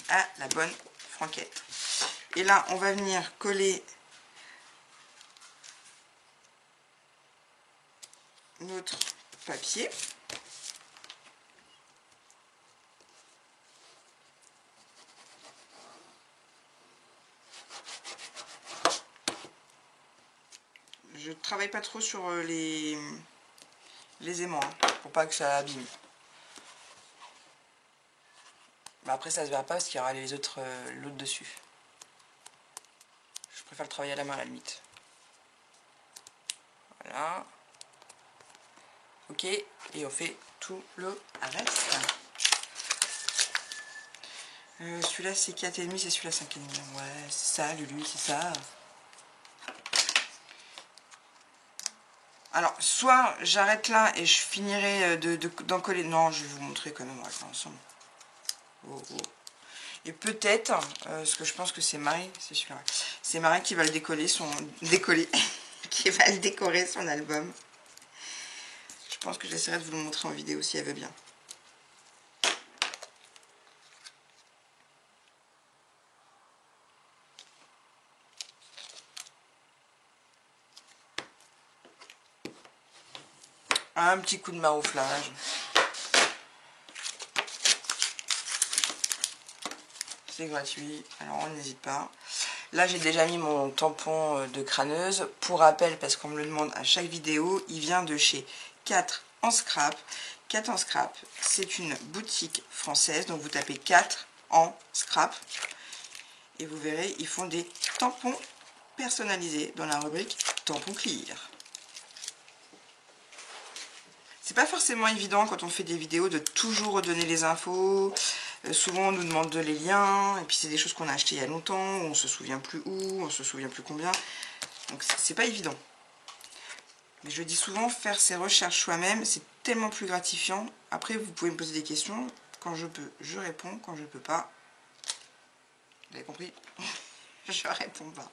À la bonne franquette. Et là, on va venir coller notre papier. Je travaille pas trop sur les aimants, hein, pour pas que ça abîme. Mais après, ça se verra pas parce qu'il y aura les autres l'autre dessus. Je préfère le travailler à la main à la limite. Voilà. Ok, et on fait tout le reste. Celui-là c'est 4,5, c'est celui-là 5,5. Ouais, c'est ça, Lulu, c'est ça. Alors, soit j'arrête là et je finirai d'en coller. Non, je vais vous montrer quand même, on va le faire ensemble. Oh, oh. Et peut-être, parce que je pense que c'est Marie, c'est celui-là. Ouais. C'est Marie qui va le décoller, qui va le décorer son album. Je pense que j'essaierai de vous le montrer en vidéo si elle veut bien. Un petit coup de marouflage. C'est gratuit, alors on n'hésite pas. Là, j'ai déjà mis mon tampon de crâneuse. Pour rappel, parce qu'on me le demande à chaque vidéo, il vient de chez 4 en scrap. 4 en scrap, c'est une boutique française. Donc, vous tapez 4 en scrap. Et vous verrez, ils font des tampons personnalisés dans la rubrique tampon clear. C'est pas forcément évident quand on fait des vidéos de toujours redonner les infos. Souvent on nous demande les liens, et puis c'est des choses qu'on a achetées il y a longtemps, on se souvient plus où, on se souvient plus combien. Donc c'est pas évident. Mais je dis souvent, faire ses recherches soi-même, c'est tellement plus gratifiant. Après, vous pouvez me poser des questions. Quand je peux, je réponds. Quand je peux pas, vous avez compris, je réponds pas.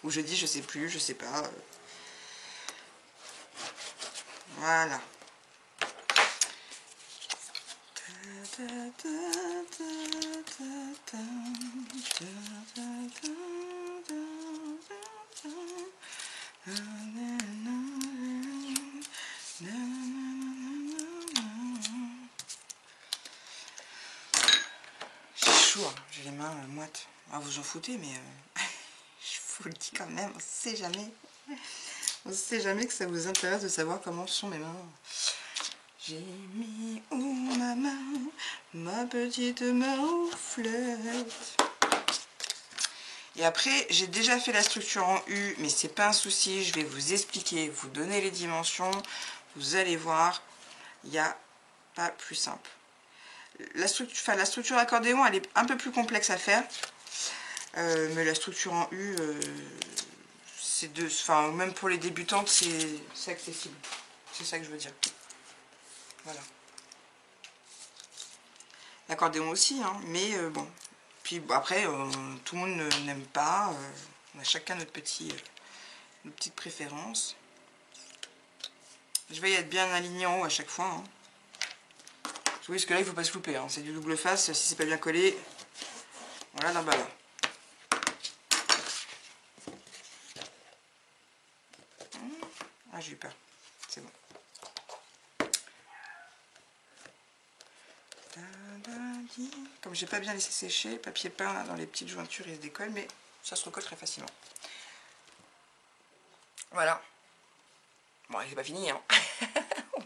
Ou je dis je sais plus, je sais pas. Voilà. J'ai chaud, hein. J'ai les mains moites. Ah, vous en foutez, mais je vous le dis quand même, on sait jamais. On sait jamais que ça vous intéresse de savoir comment sont mes mains. J'ai mis où ma petite marouflette. Et après, j'ai déjà fait la structure en U, mais c'est pas un souci, je vais vous expliquer, vous donner les dimensions. Vous allez voir, il n'y a pas plus simple. La structure accordéon, elle est un peu plus complexe à faire. Mais la structure en U, même pour les débutantes, c'est accessible. C'est ça que je veux dire. Voilà. L'accordéon aussi, hein, mais bon. Puis après, tout le monde n'aime pas. On a chacun notre petite préférence. Je vais y être bien aligné en haut à chaque fois. Hein. Oui, parce que là, il ne faut pas se louper. Hein. C'est du double face. Si c'est pas bien collé, voilà la balle. Ah, j'ai eu peur. C'est bon. Comme j'ai pas bien laissé sécher, le papier peint là, dans les petites jointures, il se décolle, mais ça se recolle très facilement. Voilà. Bon, c'est pas fini, hein.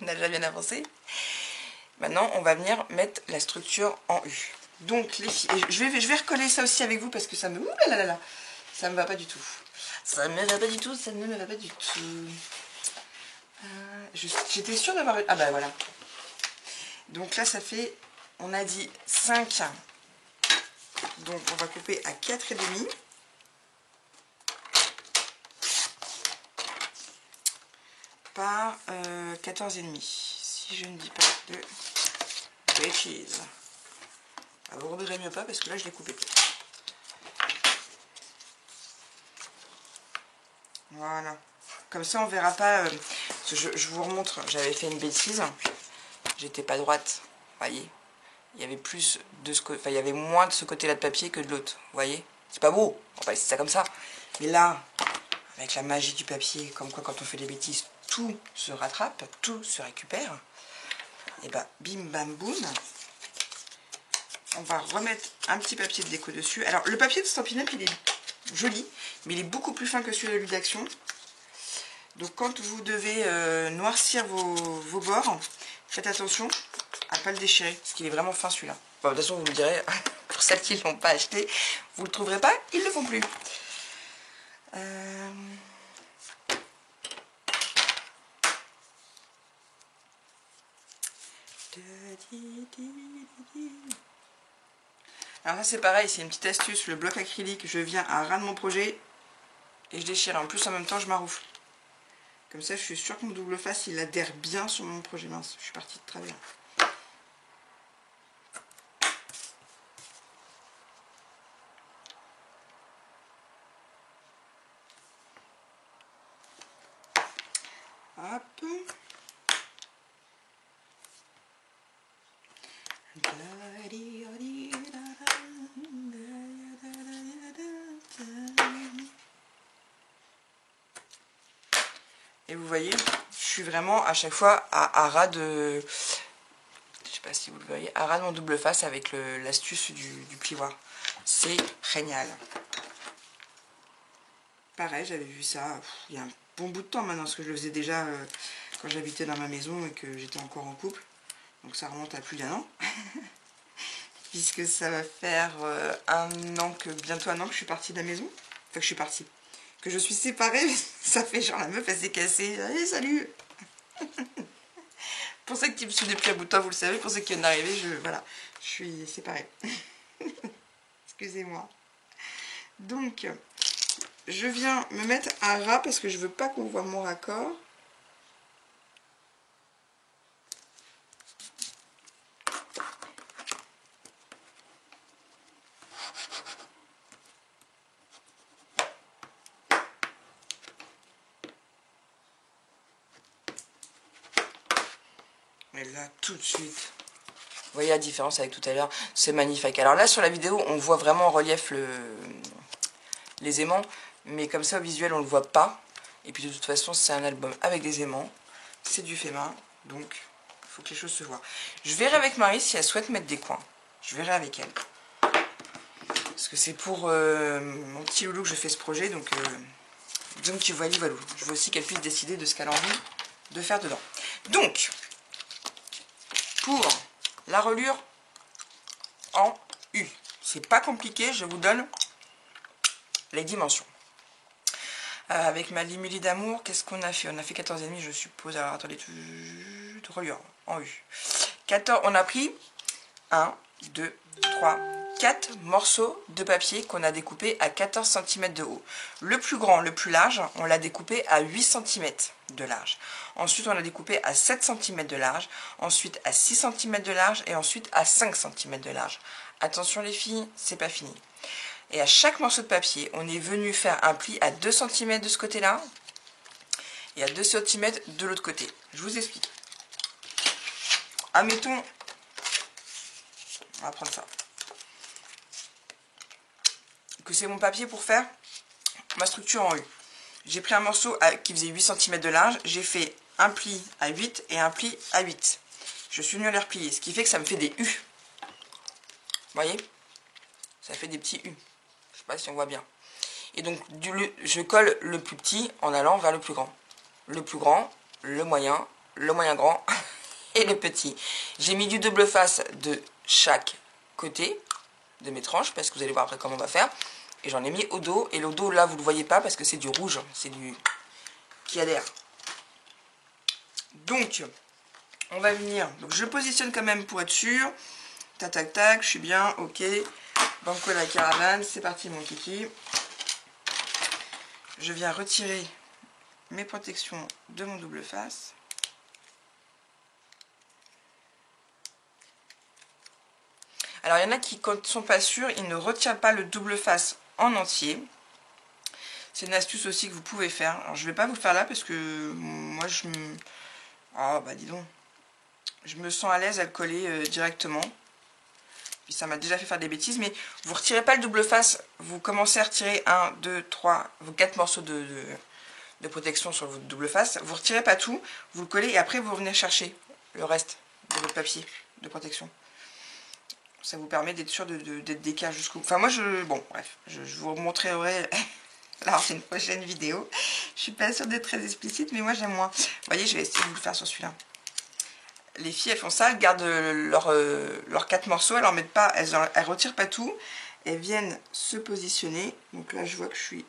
On a déjà bien avancé. Maintenant, on va venir mettre la structure en U. Donc, les filles, je vais recoller ça aussi avec vous parce que ça me... Ouh là là là, ça me va pas du tout. Ça ne me va pas du tout, ça ne me va pas du tout. J'étais sûre d'avoir... Ah bah voilà. Donc là, ça fait... On a dit 5. Donc, on va couper à 4,5. Par 14,5. Si je ne dis pas de bêtises. Ah, vous reverrez mieux pas parce que là, je l'ai coupé. Voilà. Comme ça, on verra pas... je vous remontre, j'avais fait une bêtise. J'étais pas droite, voyez. Il y avait plus de ce côté, enfin il y avait moins de ce côté-là de papier que de l'autre, vous voyez. C'est pas beau, on va laisser ça comme ça. Mais là, avec la magie du papier, comme quoi quand on fait des bêtises, tout se rattrape, tout se récupère. Et bah bim bam boum. On va remettre un petit papier de déco dessus. Alors le papier de Stampin' Up, il est joli, mais il est beaucoup plus fin que celui de Lutte d'Action. Donc quand vous devez noircir vos bords, faites attention à ne pas le déchirer, parce qu'il est vraiment fin celui-là. Bon, de toute façon, vous me direz, pour celles qui ne l'ont pas acheté, vous ne le trouverez pas, ils ne le font plus. Alors ça c'est pareil, c'est une petite astuce, le bloc acrylique, je viens à ras de mon projet et je déchire. En plus en même temps je m'arroufle. Comme ça je suis sûre que mon double face il adhère bien sur mon projet. Mince, je suis partie de travers. Hop. Et vous voyez, je suis vraiment à chaque fois à ras de... Je sais pas si vous le voyez, à ras de mon double face avec l'astuce du plioir. C'est génial. Pareil, j'avais vu ça il y a un bon bout de temps maintenant, parce que je le faisais déjà quand j'habitais dans ma maison et que j'étais encore en couple. Donc ça remonte à plus d'1 an. Puisque ça va faire bientôt un an que je suis partie de la maison. Enfin que je suis partie. Que je suis séparée, ça fait genre la meuf elle s'est cassée. Allez, salut. Pour ceux qui me suivent depuis un bout de temps, vous le savez. Pour ceux qui viennent d'arriver, voilà, je suis séparée. Excusez-moi. Donc, je viens me mettre à ras parce que je veux pas qu'on voit mon raccord. Mais là, tout de suite, vous voyez la différence avec tout à l'heure, c'est magnifique. Alors là, sur la vidéo, on voit vraiment en relief les aimants, mais comme ça, au visuel, on ne le voit pas. Et puis de toute façon, c'est un album avec des aimants, c'est du fait main, donc il faut que les choses se voient. Je verrai avec Marie si elle souhaite mettre des coins. Je verrai avec elle. Parce que c'est pour mon petit loulou que je fais ce projet, donc voilà, voilà. Je veux aussi qu'elle puisse décider de ce qu'elle a envie de faire dedans. Donc, pour la reliure en U, c'est pas compliqué, je vous donne les dimensions. Avec ma limuli d'amour, qu'est-ce qu'on a fait? On a fait 14,5 je suppose. Alors attendez, reliure en U. 14, on a pris 1, 2, 3, 4 morceaux de papier qu'on a découpés à 14 cm de haut. Le plus grand, le plus large, on l'a découpé à 8 cm de large. Ensuite, on l'a découpé à 7 cm de large, ensuite à 6 cm de large et ensuite à 5 cm de large. Attention les filles, c'est pas fini. Et à chaque morceau de papier, on est venu faire un pli à 2 cm de ce côté-là et à 2 cm de l'autre côté. Je vous explique. Admettons, on va prendre ça, que c'est mon papier pour faire ma structure en U. J'ai pris un morceau qui faisait 8 cm de large, j'ai fait un pli à 8 et un pli à 8. Je suis venu à les replier, ce qui fait que ça me fait des U. Vous voyez? Ça fait des petits U. Je sais pas si on voit bien. Et donc je colle le plus petit en allant vers le plus grand. Le plus grand, le moyen grand et le petit. J'ai mis du double face de chaque côté de mes tranches, parce que vous allez voir après comment on va faire. Et j'en ai mis au dos, et le dos là vous ne le voyez pas parce que c'est du rouge, c'est du qui adhère. Donc on va venir, donc je positionne quand même pour être sûr. Tac tac tac, je suis bien, ok. Banco la caravane, c'est parti mon kiki. Je viens retirer mes protections de mon double face. Alors il y en a qui, quand ils ne sont pas sûrs, ils ne retirent pas le double face en entier. C'est une astuce aussi que vous pouvez faire. Alors je ne vais pas vous le faire là parce que moi je me... Ah bah dis donc. Je me sens à l'aise à le coller directement. Puis ça m'a déjà fait faire des bêtises, mais vous ne retirez pas le double face. Vous commencez à retirer 1, 2, 3, vos 4 morceaux de protection sur votre double face. Vous ne retirez pas tout, vous le collez et après vous revenez chercher le reste de votre papier de protection. Ça vous permet d'être sûr d'être décalé jusqu'au bout. Enfin moi bon bref, je vous montrerai alors c'est une prochaine vidéo. Je suis pas sûre d'être très explicite, mais moi j'aime moins. Vous voyez, je vais essayer de vous le faire sur celui-là. Les filles elles font ça, elles gardent leurs 4 morceaux, elles en mettent pas, elles retirent pas tout, elles viennent se positionner. Donc là je vois que je suis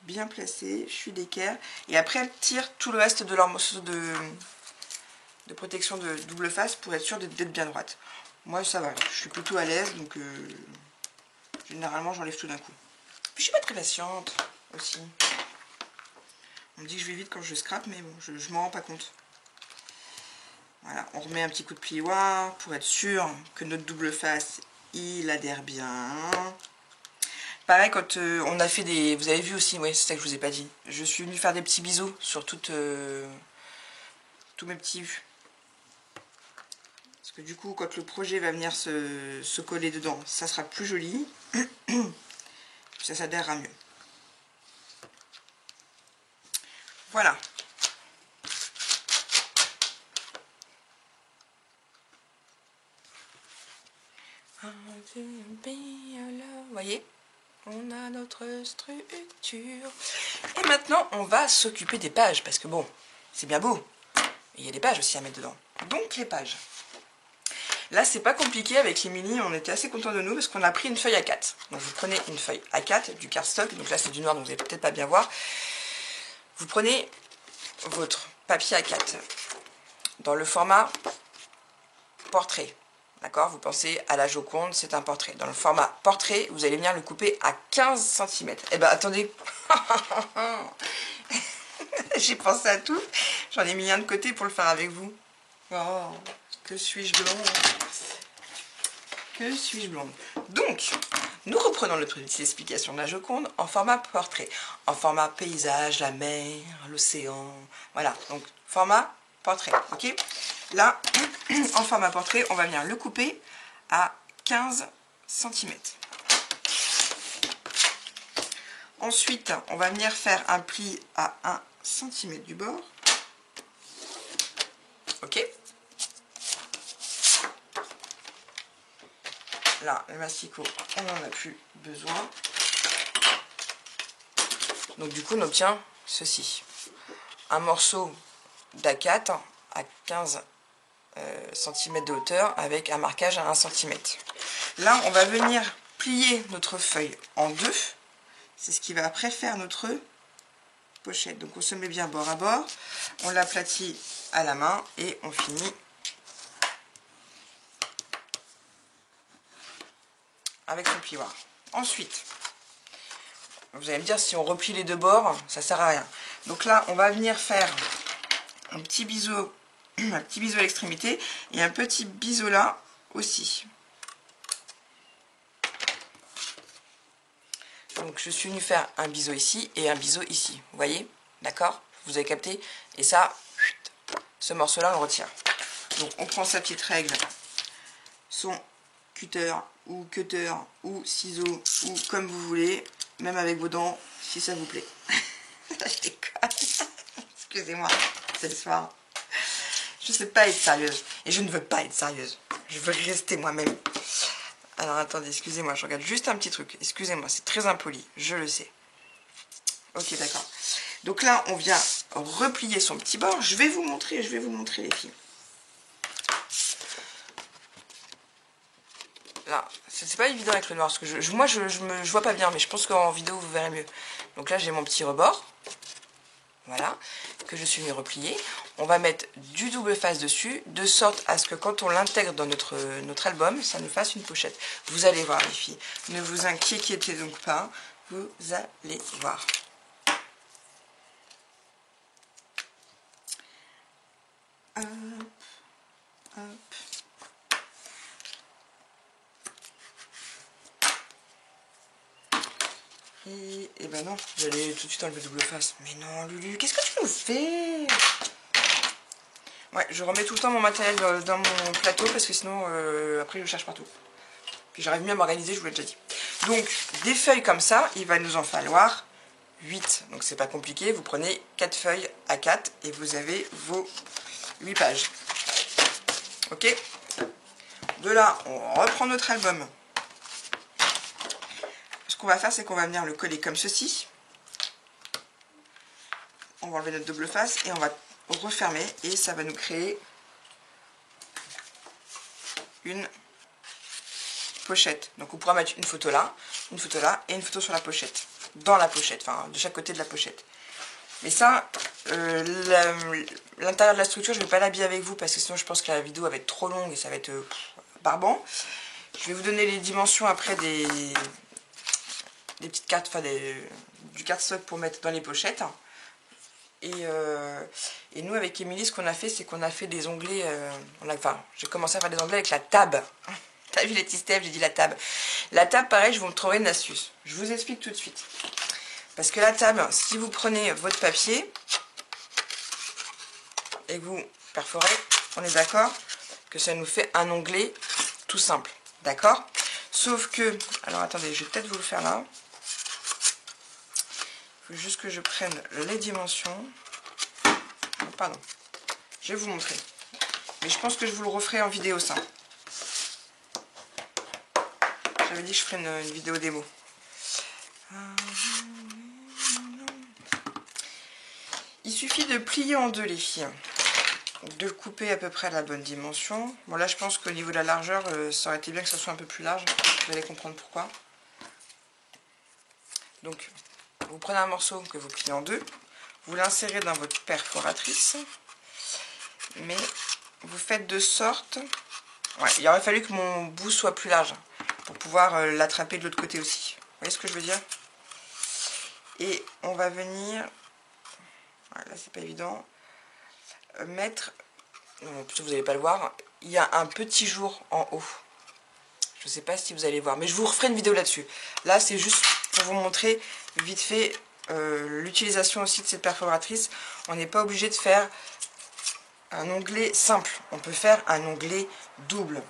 bien placée, je suis d'équerre, et après elles tirent tout le reste de leurs morceaux de protection de double face pour être sûre d'être bien droite. Moi ça va, je suis plutôt à l'aise, donc généralement j'enlève tout d'un coup. Puis je suis pas très patiente aussi. On me dit que je vais vite quand je scrape, mais bon, je m'en rends pas compte. Voilà, on remet un petit coup de plioir pour être sûr que notre double face, il adhère bien. Pareil, quand on a fait des... Vous avez vu aussi, ouais, c'est ça que je vous ai pas dit. Je suis venue faire des petits biseaux sur tous mes petits... Parce que du coup, quand le projet va venir se coller dedans, ça sera plus joli. Ça s'adhérera mieux. Voilà. Vous voyez, on a notre structure. Et maintenant, on va s'occuper des pages. Parce que bon, c'est bien beau. Et il y a des pages aussi à mettre dedans. Donc les pages. Là, c'est pas compliqué avec les mini. On était assez contents de nous parce qu'on a pris une feuille A4. Donc vous prenez une feuille A4, du cardstock. Donc là, c'est du noir, donc vous n'allez peut-être pas bien voir. Vous prenez votre papier A4 dans le format portrait. D'accord? Vous pensez à la Joconde, c'est un portrait. Dans le format portrait, vous allez venir le couper à 15 cm. Eh ben attendez. J'ai pensé à tout. J'en ai mis un de côté pour le faire avec vous. Oh, que suis-je blonde. Que suis-je blonde. Donc, nous reprenons notre petite explication de la Joconde en format portrait. En format paysage, la mer, l'océan. Voilà, donc format portrait. Ok? Là, en format portrait, on va venir le couper à 15 cm. Ensuite, on va venir faire un pli à 1 cm du bord. Ok. Là, le masticot, on n'en a plus besoin. Donc du coup, on obtient ceci. Un morceau d'A4 à 15 cm de hauteur avec un marquage à 1 cm. Là, on va venir plier notre feuille en deux. C'est ce qui va après faire notre pochette. Donc on se met bien bord à bord, on l'aplatit à la main et on finit avec son plioir. Ensuite, vous allez me dire si on replie les deux bords, ça sert à rien. Donc là, on va venir faire un petit biseau à l'extrémité et un petit biseau là aussi. Donc je suis venue faire un biseau ici et un biseau ici. Vous voyez? D'accord? Vous avez capté? Et ça, ce morceau-là, on le retire. Donc on prend sa petite règle, son cutter ou ciseaux ou comme vous voulez, même avec vos dents si ça vous plaît. Je déconne. Excusez-moi, c'est le soir. Je ne sais pas être sérieuse et je ne veux pas être sérieuse. Je veux rester moi-même. Alors attendez, excusez-moi, je regarde juste un petit truc. Excusez-moi, c'est très impoli, je le sais. Ok, d'accord. Donc là, on vient replier son petit bord. Je vais vous montrer les filles. Là, c'est pas évident avec le noir, parce que moi je vois pas bien, mais je pense qu'en vidéo vous verrez mieux. Donc là j'ai mon petit rebord, voilà, que je suis mis replié. On va mettre du double face dessus, de sorte à ce que quand on l'intègre dans notre album, ça nous fasse une pochette. Vous allez voir les filles, ne vous inquiétez donc pas, vous allez voir. Hop, hop. Et ben non, j'allais tout de suite enlever double face. Mais non, Lulu, qu'est-ce que tu nous fais? Ouais, je remets tout le temps mon matériel dans mon plateau parce que sinon, après, je cherche partout. Puis j'arrive mieux à m'organiser, je vous l'ai déjà dit. Donc, des feuilles comme ça, il va nous en falloir 8. Donc, c'est pas compliqué. Vous prenez 4 feuilles à 4 et vous avez vos 8 pages. Ok? De là, on reprend notre album. Ce qu'on va faire, c'est qu'on va venir le coller comme ceci. On va enlever notre double face et on va refermer et ça va nous créer une pochette. Donc on pourra mettre une photo là et une photo sur la pochette. Dans la pochette, enfin de chaque côté de la pochette. Mais ça, l'intérieur de la structure, je ne vais pas l'habiller avec vous parce que sinon je pense que la vidéo va être trop longue et ça va être barbant. Je vais vous donner les dimensions après des petites cartes, enfin du cardstock pour mettre dans les pochettes. Et nous avec Émilie, ce qu'on a fait, c'est qu'on a fait des onglets, enfin j'ai commencé à faire des onglets avec la table. T'as vu les petits steps, j'ai dit la table. La table, pareil, je vous montrerai une astuce. Je vous explique tout de suite. Parce que la table, si vous prenez votre papier et que vous perforez, on est d'accord que ça nous fait un onglet tout simple. D'accord? Sauf que, alors attendez, je vais peut-être vous le faire là. Il faut juste que je prenne les dimensions. Pardon. Je vais vous montrer. Mais je pense que je vous le referai en vidéo ça. J'avais dit que je ferais une vidéo démo. Il suffit de plier en deux les filles. De le couper à peu près à la bonne dimension. Bon là je pense qu'au niveau de la largeur, ça aurait été bien que ça soit un peu plus large. Vous allez comprendre pourquoi. Donc vous prenez un morceau que vous pliez en deux. Vous l'insérez dans votre perforatrice. Mais vous faites de sorte... Ouais, il aurait fallu que mon bout soit plus large pour pouvoir l'attraper de l'autre côté aussi. Vous voyez ce que je veux dire? Et on va venir... Ouais, là c'est pas évident. Mettre... Non, vous n'allez pas le voir. Il y a un petit jour en haut. Je ne sais pas si vous allez voir. Mais je vous referai une vidéo là-dessus. Là c'est juste pour vous montrer vite fait l'utilisation aussi de cette perforatrice. On n'est pas obligé de faire un onglet simple, on peut faire un onglet double.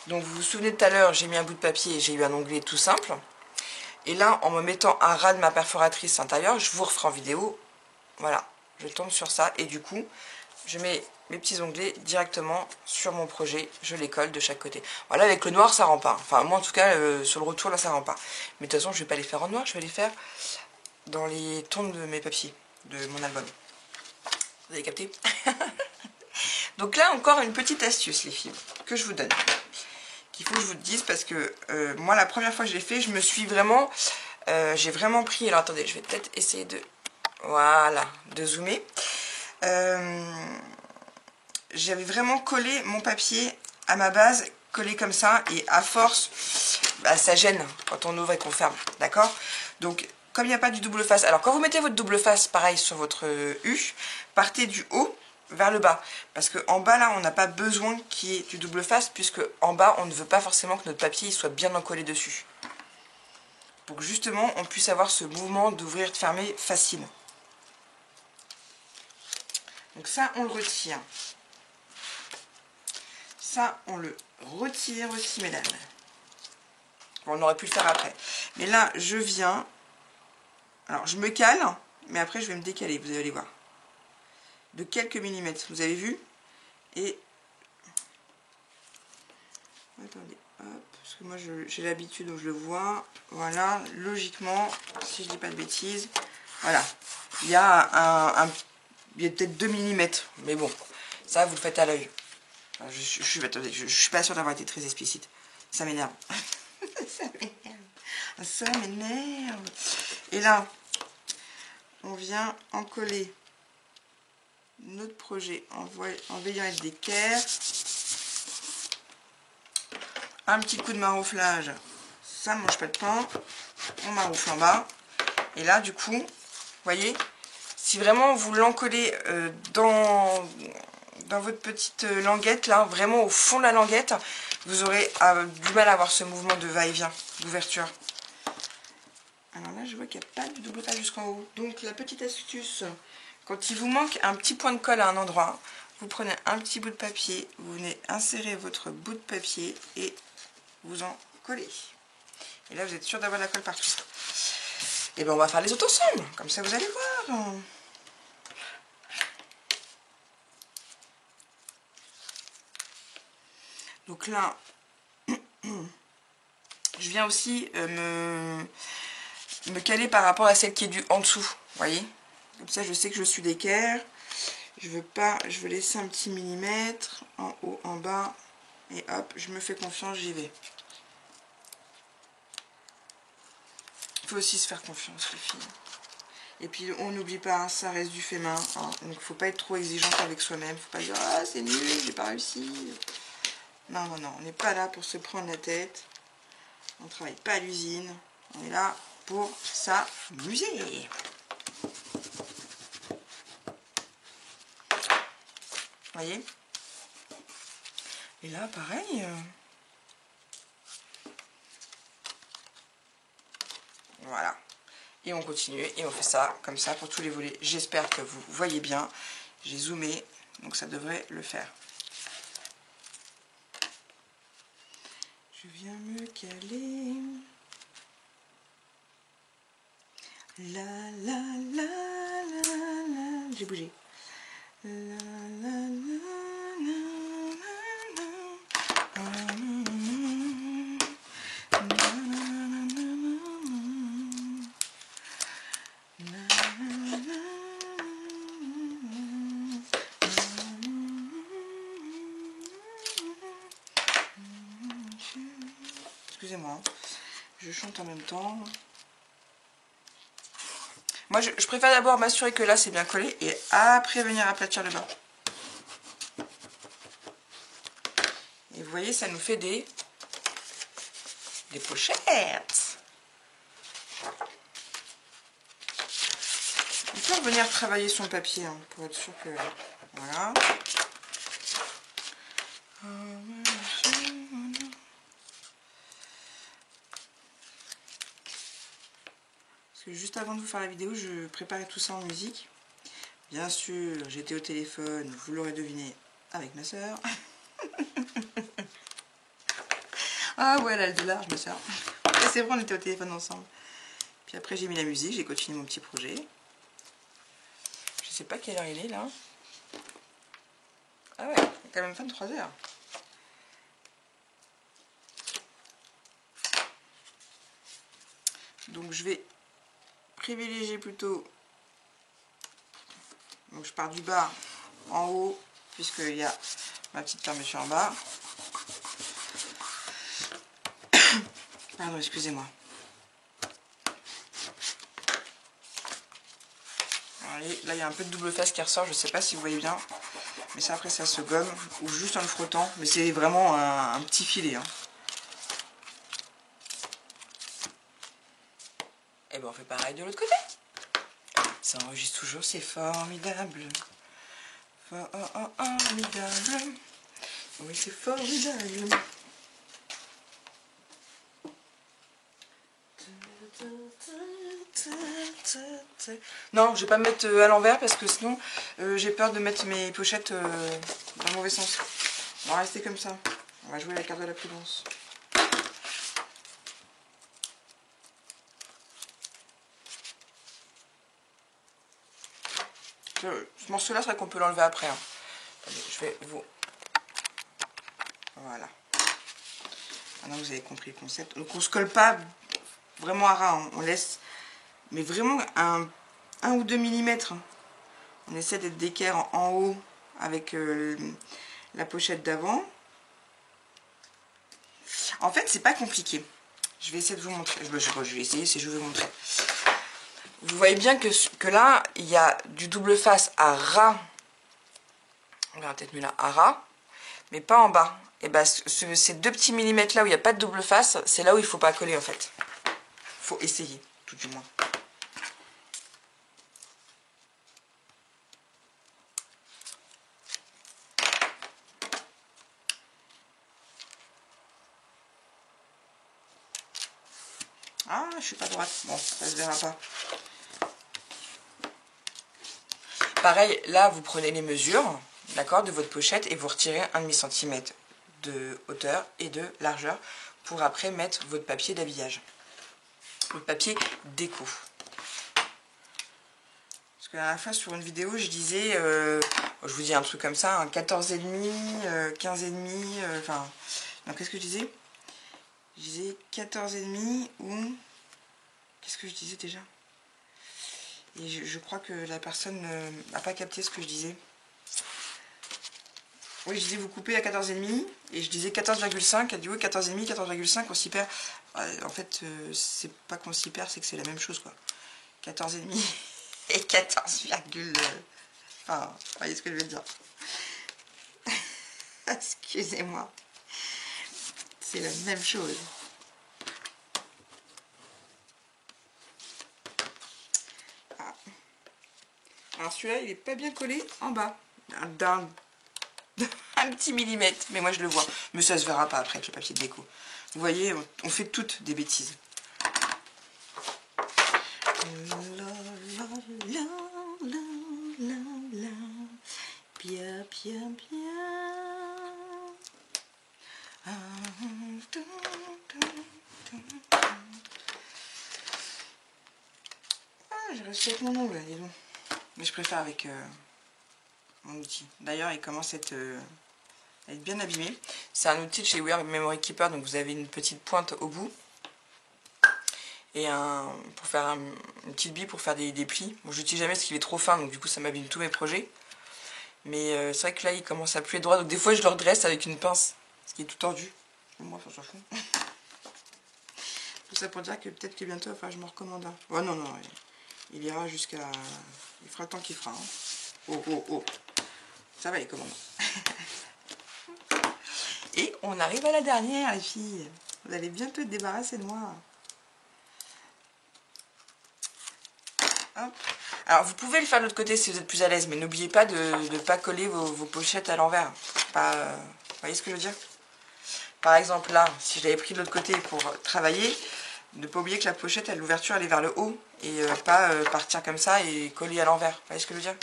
Donc vous vous souvenez tout à l'heure, j'ai mis un bout de papier et j'ai eu un onglet tout simple. Et là, en me mettant un ras de ma perforatrice intérieure, je vous referai en vidéo. Voilà, je tombe sur ça et du coup, je mets mes petits onglets directement sur mon projet. Je les colle de chaque côté. Voilà, avec le noir, ça rend pas. Enfin, moi en tout cas, sur le retour, là, ça rend pas. Mais de toute façon, je vais pas les faire en noir, je vais les faire dans les tons de mes papiers, de mon album. Vous avez capté? Donc là, encore une petite astuce, les filles, que je vous donne. Qu'il faut que je vous le dise parce que moi, la première fois que je l'ai fait, je me suis vraiment... j'ai vraiment pris... Alors attendez, je vais peut-être essayer de... Voilà, de zoomer. J'avais vraiment collé mon papier à ma base, collé comme ça. Et à force, bah, ça gêne quand on ouvre et qu'on ferme. D'accord? Donc, comme il n'y a pas du double face... Alors, quand vous mettez votre double face, pareil, sur votre U, partez du haut vers le bas, parce que en bas là on n'a pas besoin qu'il y ait du double face, puisque en bas on ne veut pas forcément que notre papier soit bien encollé dessus, pour que justement on puisse avoir ce mouvement d'ouvrir et de fermer facile. Donc ça on le retire, ça on le retire aussi mesdames. Bon, on aurait pu le faire après, mais là je viens, alors je me cale, mais après je vais me décaler, vous allez voir, de quelques millimètres, vous avez vu. Et attendez, hop, parce que moi j'ai l'habitude, donc je le vois. Voilà, logiquement, si je dis pas de bêtises, Voilà. Il y a il y a peut-être 2 mm. Mais bon, ça, vous le faites à l'œil. Attendez, je suis pas sûre d'avoir été très explicite. Ça m'énerve. Ça m'énerve. Ça m'énerve. Et là, on vient en coller notre projet en veillant à être d'équerre. Un petit coup de marouflage, ça ne mange pas de pain. On maroufle en bas. Et là, du coup, vous voyez, si vraiment vous l'encollez dans votre petite languette, là, vraiment au fond de la languette, vous aurez du mal à avoir ce mouvement de va-et-vient, d'ouverture. Alors là, je vois qu'il n'y a pas de double page jusqu'en haut. Donc, la petite astuce, quand il vous manque un petit point de colle à un endroit, vous prenez un petit bout de papier, vous venez insérer votre bout de papier et vous en collez. Et là, vous êtes sûr d'avoir la colle partout. Et bien, on va faire les autres ensemble. Comme ça, vous allez voir. Donc là, je viens aussi me caler par rapport à celle qui est du en dessous. Vous voyez? Comme ça, je sais que je suis d'équerre. Je veux laisser un petit millimètre en haut, en bas. Et hop, je me fais confiance, j'y vais. Il faut aussi se faire confiance, les filles. Et puis, on n'oublie pas, hein, ça reste du fait main. Hein, donc, il ne faut pas être trop exigeante avec soi-même. Il ne faut pas dire, ah, c'est nul, j'ai pas réussi. Non, non, non, on n'est pas là pour se prendre la tête. On ne travaille pas à l'usine. On est là pour s'amuser. Voyez? Et là, pareil. Voilà. Et on continue et on fait ça comme ça pour tous les volets. J'espère que vous voyez bien. J'ai zoomé, donc ça devrait le faire. Je viens me caler. La la la la la. J'ai bougé. La la la la la la. Excusez-moi, je chante en même temps. Moi, je préfère d'abord m'assurer que là, c'est bien collé et après venir aplatir le bas. Et vous voyez, ça nous fait des pochettes. On peut revenir travailler son papier hein, pour être sûr que... Voilà. Parce que juste avant de vous faire la vidéo, je préparais tout ça en musique. Bien sûr, j'étais au téléphone, vous l'aurez deviné, avec ma soeur. Ah ouais, elle a le large, ma soeur. C'est vrai, on était au téléphone ensemble. Puis après, j'ai mis la musique, j'ai continué mon petit projet. Je sais pas quelle heure il est, là. Ah ouais, il est quand même 23 h. Donc, je vais privilégier plutôt... Donc, je pars du bas en haut, puisqu'il y a ma petite fermeture en bas. Pardon, excusez-moi. Là, il y a un peu de double face qui ressort, je ne sais pas si vous voyez bien. Mais ça, après, ça se gomme, ou juste en le frottant. Mais c'est vraiment un petit filet. Hein. Et ben, on fait pareil de l'autre côté. Ça enregistre toujours, c'est formidable. Formidable. Oui, c'est formidable. Non, je vais pas me mettre à l'envers parce que sinon j'ai peur de mettre mes pochettes dans le mauvais sens. On va rester comme ça. On va jouer la carte de la prudence. Ce morceau-là, c'est vrai qu'on peut l'enlever après. Hein. Attendez, je vais vous... Voilà. Maintenant, vous avez compris le concept. Donc, on se colle pas vraiment à ras. Hein. On laisse... Mais vraiment un 1 ou 2 mm. On essaie d'être d'équerre en haut avec la pochette d'avant. En fait, c'est pas compliqué. Je vais essayer de vous montrer. Je vais essayer, c'est je vais vous montrer. Vous voyez bien que là, il y a du double face à ras. On va peut-être mieux là, à ras, mais pas en bas. Et bah, ces 2 petits millimètres là où il n'y a pas de double face, c'est là où il faut pas coller en fait. Il faut essayer, tout du moins. Ah, je suis pas droite. Bon, ça se verra pas. Pareil, là, vous prenez les mesures, d'accord, de votre pochette et vous retirez 1,5 cm de hauteur et de largeur pour après mettre votre papier d'habillage. Votre papier déco. Parce que la dernière fois, sur une vidéo, je disais, je vous dis un truc comme ça, un 14,5, 15,5, enfin... donc, qu'est-ce que je disais? Je disais 14,5 ou... Qu'est-ce que je disais déjà? Et je crois que la personne n'a pas capté ce que je disais. Oui, je disais vous coupez à 14,5 et je disais 14,5. Elle dit oui, 14,5, 14,5, on s'y perd. En fait, c'est pas qu'on s'y perd, c'est que c'est la même chose quoi. 14,5 et 14, enfin, vous voyez ce que je veux dire. Excusez-moi. C'est la même chose. Ah. Alors celui-là, il est pas bien collé en bas. D'un petit millimètre. Mais moi, je le vois. Mais ça se verra pas après avec le papier de déco. Vous voyez, on fait toutes des bêtises. Bien, bien, bien. Ah, j'ai réussi avec mon ongle, dis donc. Mais je préfère avec mon outil. D'ailleurs, il commence à être bien abîmé. C'est un outil de chez We Are Memory Keeper, donc vous avez une petite pointe au bout. Et pour faire une petite bille pour faire des plis. Bon, je l'utilise jamais parce qu'il est trop fin, donc du coup ça m'abîme tous mes projets. Mais c'est vrai que là il commence à plus être droit, donc des fois je le redresse avec une pince, ce qui est tout tordu. Moi ça s'en fout. Tout ça pour dire que peut-être que bientôt enfin, je me recommande un. Oh non, non, il ira jusqu'à... Il fera le temps qu'il fera. Hein. Oh, oh, oh. Ça va les commandes. Et on arrive à la dernière les filles. Vous allez bientôt être débarrassées de moi. Hop. Alors vous pouvez le faire de l'autre côté si vous êtes plus à l'aise, mais n'oubliez pas de ne pas coller vos pochettes à l'envers. Vous voyez ce que je veux dire? Par exemple là, si je l'avais pris de l'autre côté pour travailler, ne pas oublier que la pochette, l'ouverture elle est vers le haut et pas partir comme ça et coller à l'envers. Vous voyez ce que je veux dire?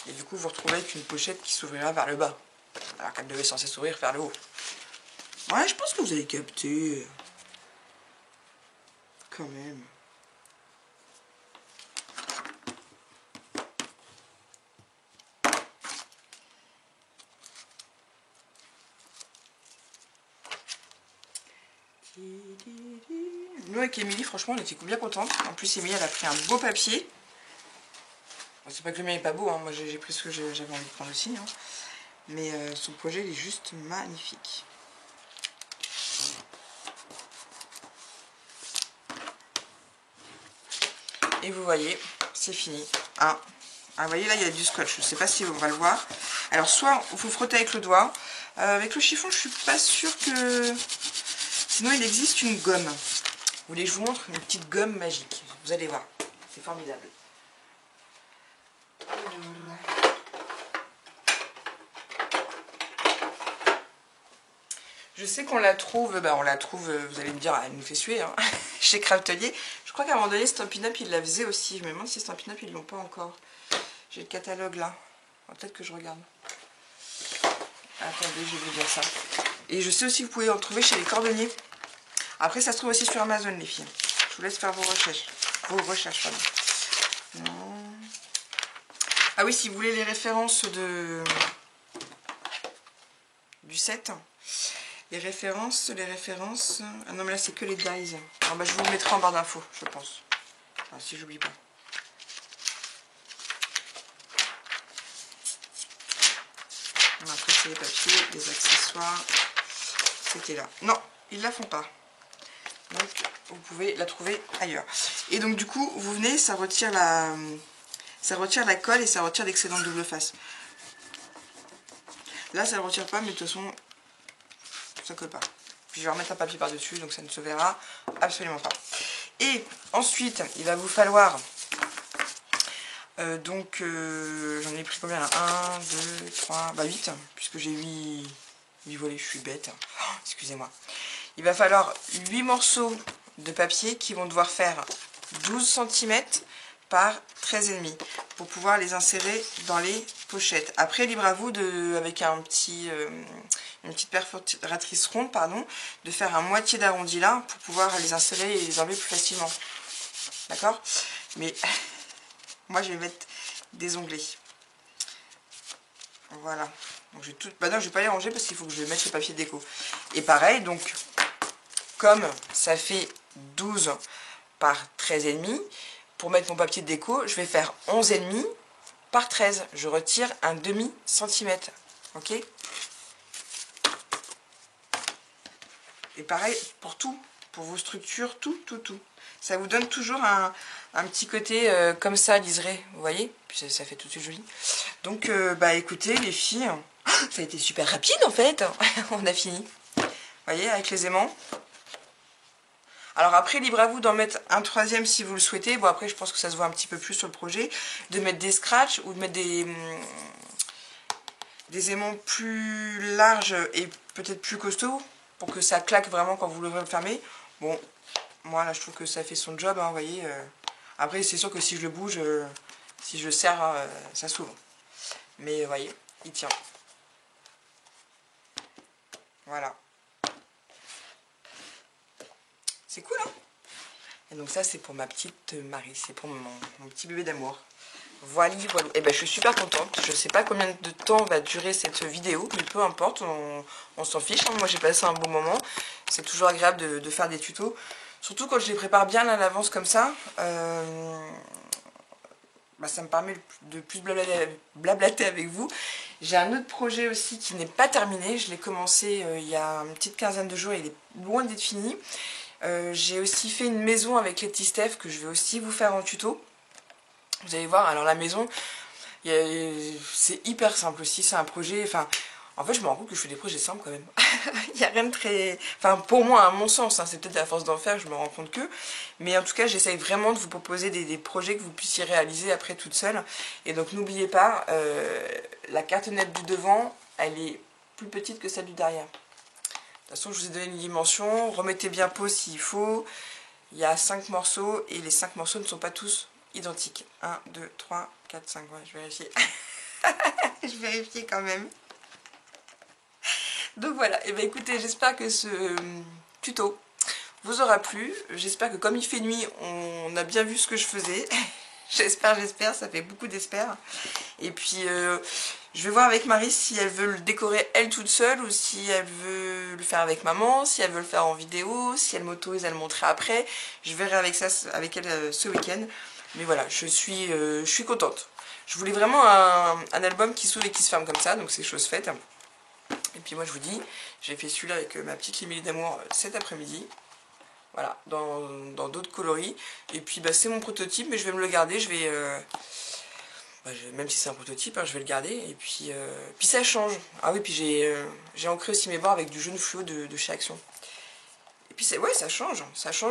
Et du coup vous retrouvez avec une pochette qui s'ouvrira vers le bas, alors qu'elle devait censée s'ouvrir vers le haut. Ouais, je pense que vous avez capté. Quand même. Nous avec Émilie, franchement, on était bien contente. En plus, Émilie, elle a pris un beau papier. Bon, c'est pas que le mien est pas beau, hein. Moi j'ai pris ce que j'avais envie de prendre aussi. Hein. Mais son projet, il est juste magnifique. Et vous voyez, c'est fini. Ah, vous voyez, là, il y a du scotch. Je sais pas si on va le voir. Alors, soit vous frottez avec le doigt. Avec le chiffon, je suis pas sûre que... Sinon, il existe une gomme. Vous voulez que je vous montre une petite gomme magique? Vous allez voir. C'est formidable. Je sais qu'on la trouve, on la trouve, vous allez me dire, elle nous fait suer, hein, chez Craftelier. Je crois qu'à un moment donné, Stampin' Up, il la faisait aussi. Je me demande si Stampin' Up, ils l'ont pas encore. J'ai le catalogue là. Peut-être que je regarde. Attendez, je vais vous dire ça. Et je sais aussi que vous pouvez en trouver chez les cordonniers. Après, ça se trouve aussi sur Amazon, les filles. Je vous laisse faire vos recherches. Pardon. Non. Ah oui, si vous voulez les références du set. Les références... Ah non, mais là, c'est que les dies. Alors, bah, je vous mettrai en barre d'infos, je pense. Enfin, si j'oublie pas. c'est les papiers, les accessoires. C'était là. Non, ils la font pas. Donc vous pouvez la trouver ailleurs. Et donc du coup, vous venez, ça retire la colle et ça retire l'excédent de double face. Là, ça ne le retire pas, mais de toute façon, ça colle pas. Puis je vais remettre un papier par-dessus, donc ça ne se verra absolument pas. Et ensuite, il va vous falloir... j'en ai pris combien là? 1, 2, 3, 8, puisque j'ai 8 volets, je suis bête. Oh, excusez-moi. Il va falloir 8 morceaux de papier qui vont devoir faire 12 cm par 13,5 pour pouvoir les insérer dans les pochettes. Après, libre à vous, avec une petite perforatrice ronde, pardon, de faire un moitié d'arrondi là pour pouvoir les insérer et les enlever plus facilement. D'accord? Mais moi, je vais mettre des onglets. Voilà. Donc, je vais tout... Bah non, je vais pas les ranger parce qu'il faut que je mette le papier déco. Et pareil, donc, comme ça fait 12 par 13,5, pour mettre mon papier de déco, je vais faire 11,5 par 13. Je retire un demi-centimètre. Ok? Et pareil pour tout, pour vos structures, tout. Ça vous donne toujours un petit côté comme ça, liseré, vous voyez? Puis ça fait tout de suite joli. Donc, bah écoutez, les filles, ça a été super rapide en fait. On a fini. Vous voyez, avec les aimants. Alors après, libre à vous d'en mettre un troisième si vous le souhaitez. Bon, après, je pense que ça se voit un petit peu plus sur le projet. De mettre des scratchs ou de mettre des aimants plus larges et peut-être plus costauds pour que ça claque vraiment quand vous l'ouvrez et le fermez. Bon, moi là, je trouve que ça fait son job, hein, vous voyez. Après, c'est sûr que si je le bouge, si je le serre, ça s'ouvre. Mais vous voyez, il tient. Voilà. C'est cool, hein? Et donc ça, c'est pour ma petite Marie, c'est pour mon petit bébé d'amour. Voilà. Et ben, je suis super contente. Je sais pas combien de temps va durer cette vidéo, mais peu importe, on s'en fiche. Moi, j'ai passé un bon moment. C'est toujours agréable de faire des tutos. Surtout quand je les prépare bien à l'avance comme ça. Bah, ça me permet de plus blablater avec vous. J'ai un autre projet aussi qui n'est pas terminé. Je l'ai commencé il y a une petite quinzaine de jours et il est loin d'être fini. J'ai aussi fait une maison avec Letty Steph que je vais aussi vous faire en tuto. Vous allez voir, alors la maison, c'est hyper simple aussi, c'est un projet, enfin, en fait je me rends compte que je fais des projets simples quand même. Il n'y a rien de très... Enfin, pour moi, à mon sens, hein, c'est peut-être à force d'en faire, je me rends compte que... Mais en tout cas, j'essaye vraiment de vous proposer des projets que vous puissiez réaliser après toute seule. Et donc n'oubliez pas, la cartonnette du devant, elle est plus petite que celle du derrière. De toute façon, je vous ai donné une dimension, remettez bien pause s'il faut. Il y a 5 morceaux et les 5 morceaux ne sont pas tous identiques. 1, 2, 3, 4, 5, ouais, je vais vérifier. Je vérifie quand même. Donc voilà, et bien écoutez, j'espère que ce tuto vous aura plu. J'espère que comme il fait nuit, on a bien vu ce que je faisais. J'espère, ça fait beaucoup d'espère. Et puis, je vais voir avec Marie si elle veut le décorer elle toute seule ou si elle veut le faire avec maman, si elle veut le faire en vidéo, si elle m'autorise à le montrer après. Je verrai avec elle ce week-end. Mais voilà, je suis contente. Je voulais vraiment un album qui s'ouvre et qui se ferme comme ça, donc c'est chose faite. Et puis moi je vous dis, j'ai fait celui-là avec ma petite Émilie d'amour cet après-midi. Voilà, dans d'autres coloris. Et puis bah, c'est mon prototype, mais je vais me le garder. Je vais, même si c'est un prototype, hein, je vais le garder. Et puis ça change. Ah oui, puis j'ai ancré aussi mes bords avec du jaune fluo de chez Action. Et puis ouais, ça change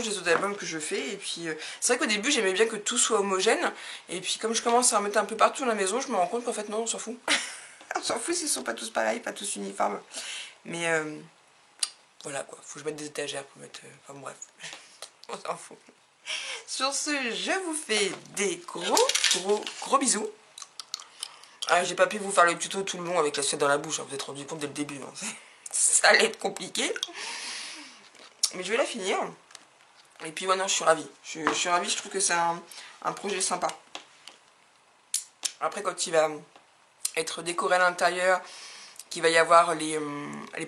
des autres albums que je fais. Et puis c'est vrai qu'au début j'aimais bien que tout soit homogène. Et puis comme je commence à en mettre un peu partout dans la maison, je me rends compte qu'en fait non, on s'en fout. On s'en fout s'ils sont pas tous pareils, pas tous uniformes. Mais voilà quoi, faut que je mette des étagères pour mettre... enfin bon, bref, on s'en fout. Sur ce, je vous fais des gros bisous. Ah, j'ai pas pu vous faire le tuto tout le long avec l'assiette dans la bouche, hein, vous êtes rendu compte dès le début. Hein. Ça allait être compliqué. Mais je vais la finir. Et puis voilà, je suis ravie. Je suis ravie, je trouve que c'est un projet sympa. Après, quand il va être décoré à l'intérieur, qu'il va y avoir les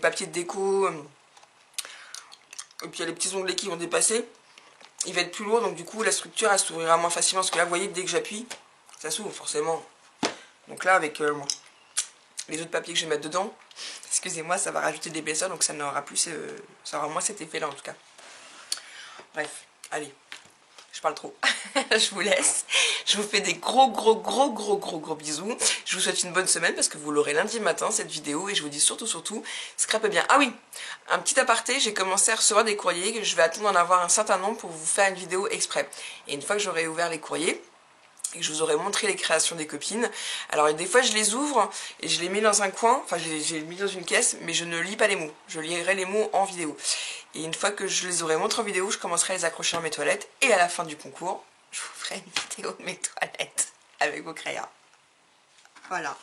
papiers de déco, et puis il y a les petits onglets qui vont dépasser, il va être plus lourd, donc du coup la structure elle s'ouvrira moins facilement, parce que là vous voyez, dès que j'appuie, ça s'ouvre forcément. Donc là avec les autres papiers que je vais mettre dedans. Excusez-moi, ça va rajouter des baisseurs, donc ça n'aura plus, ça aura moins cet effet-là en tout cas. Bref, allez, je parle trop. Je vous laisse. Je vous fais des gros bisous. Je vous souhaite une bonne semaine parce que vous l'aurez lundi matin cette vidéo et je vous dis surtout, scrapez bien. Ah oui, un petit aparté, j'ai commencé à recevoir des courriers que je vais attendre d'en avoir un certain nombre pour vous faire une vidéo exprès. Et une fois que j'aurai ouvert les courriers, et que je vous aurais montré les créations des copines. Alors des fois je les ouvre et je les mets dans un coin, enfin j'ai mis dans une caisse, mais je ne lis pas les mots. Je lirai les mots en vidéo. Et une fois que je les aurai montrés en vidéo, je commencerai à les accrocher dans mes toilettes. Et à la fin du concours, je vous ferai une vidéo de mes toilettes avec vos crayons. Voilà.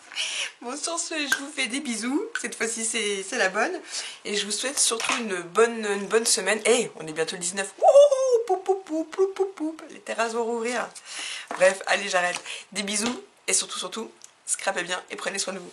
Bon, sur ce, je vous fais des bisous. Cette fois-ci, c'est la bonne. Et je vous souhaite surtout une bonne semaine. Et on est bientôt le 19. Les terrasses vont rouvrir. Bref, allez, j'arrête. Des bisous. Et surtout, scrapez bien et prenez soin de vous.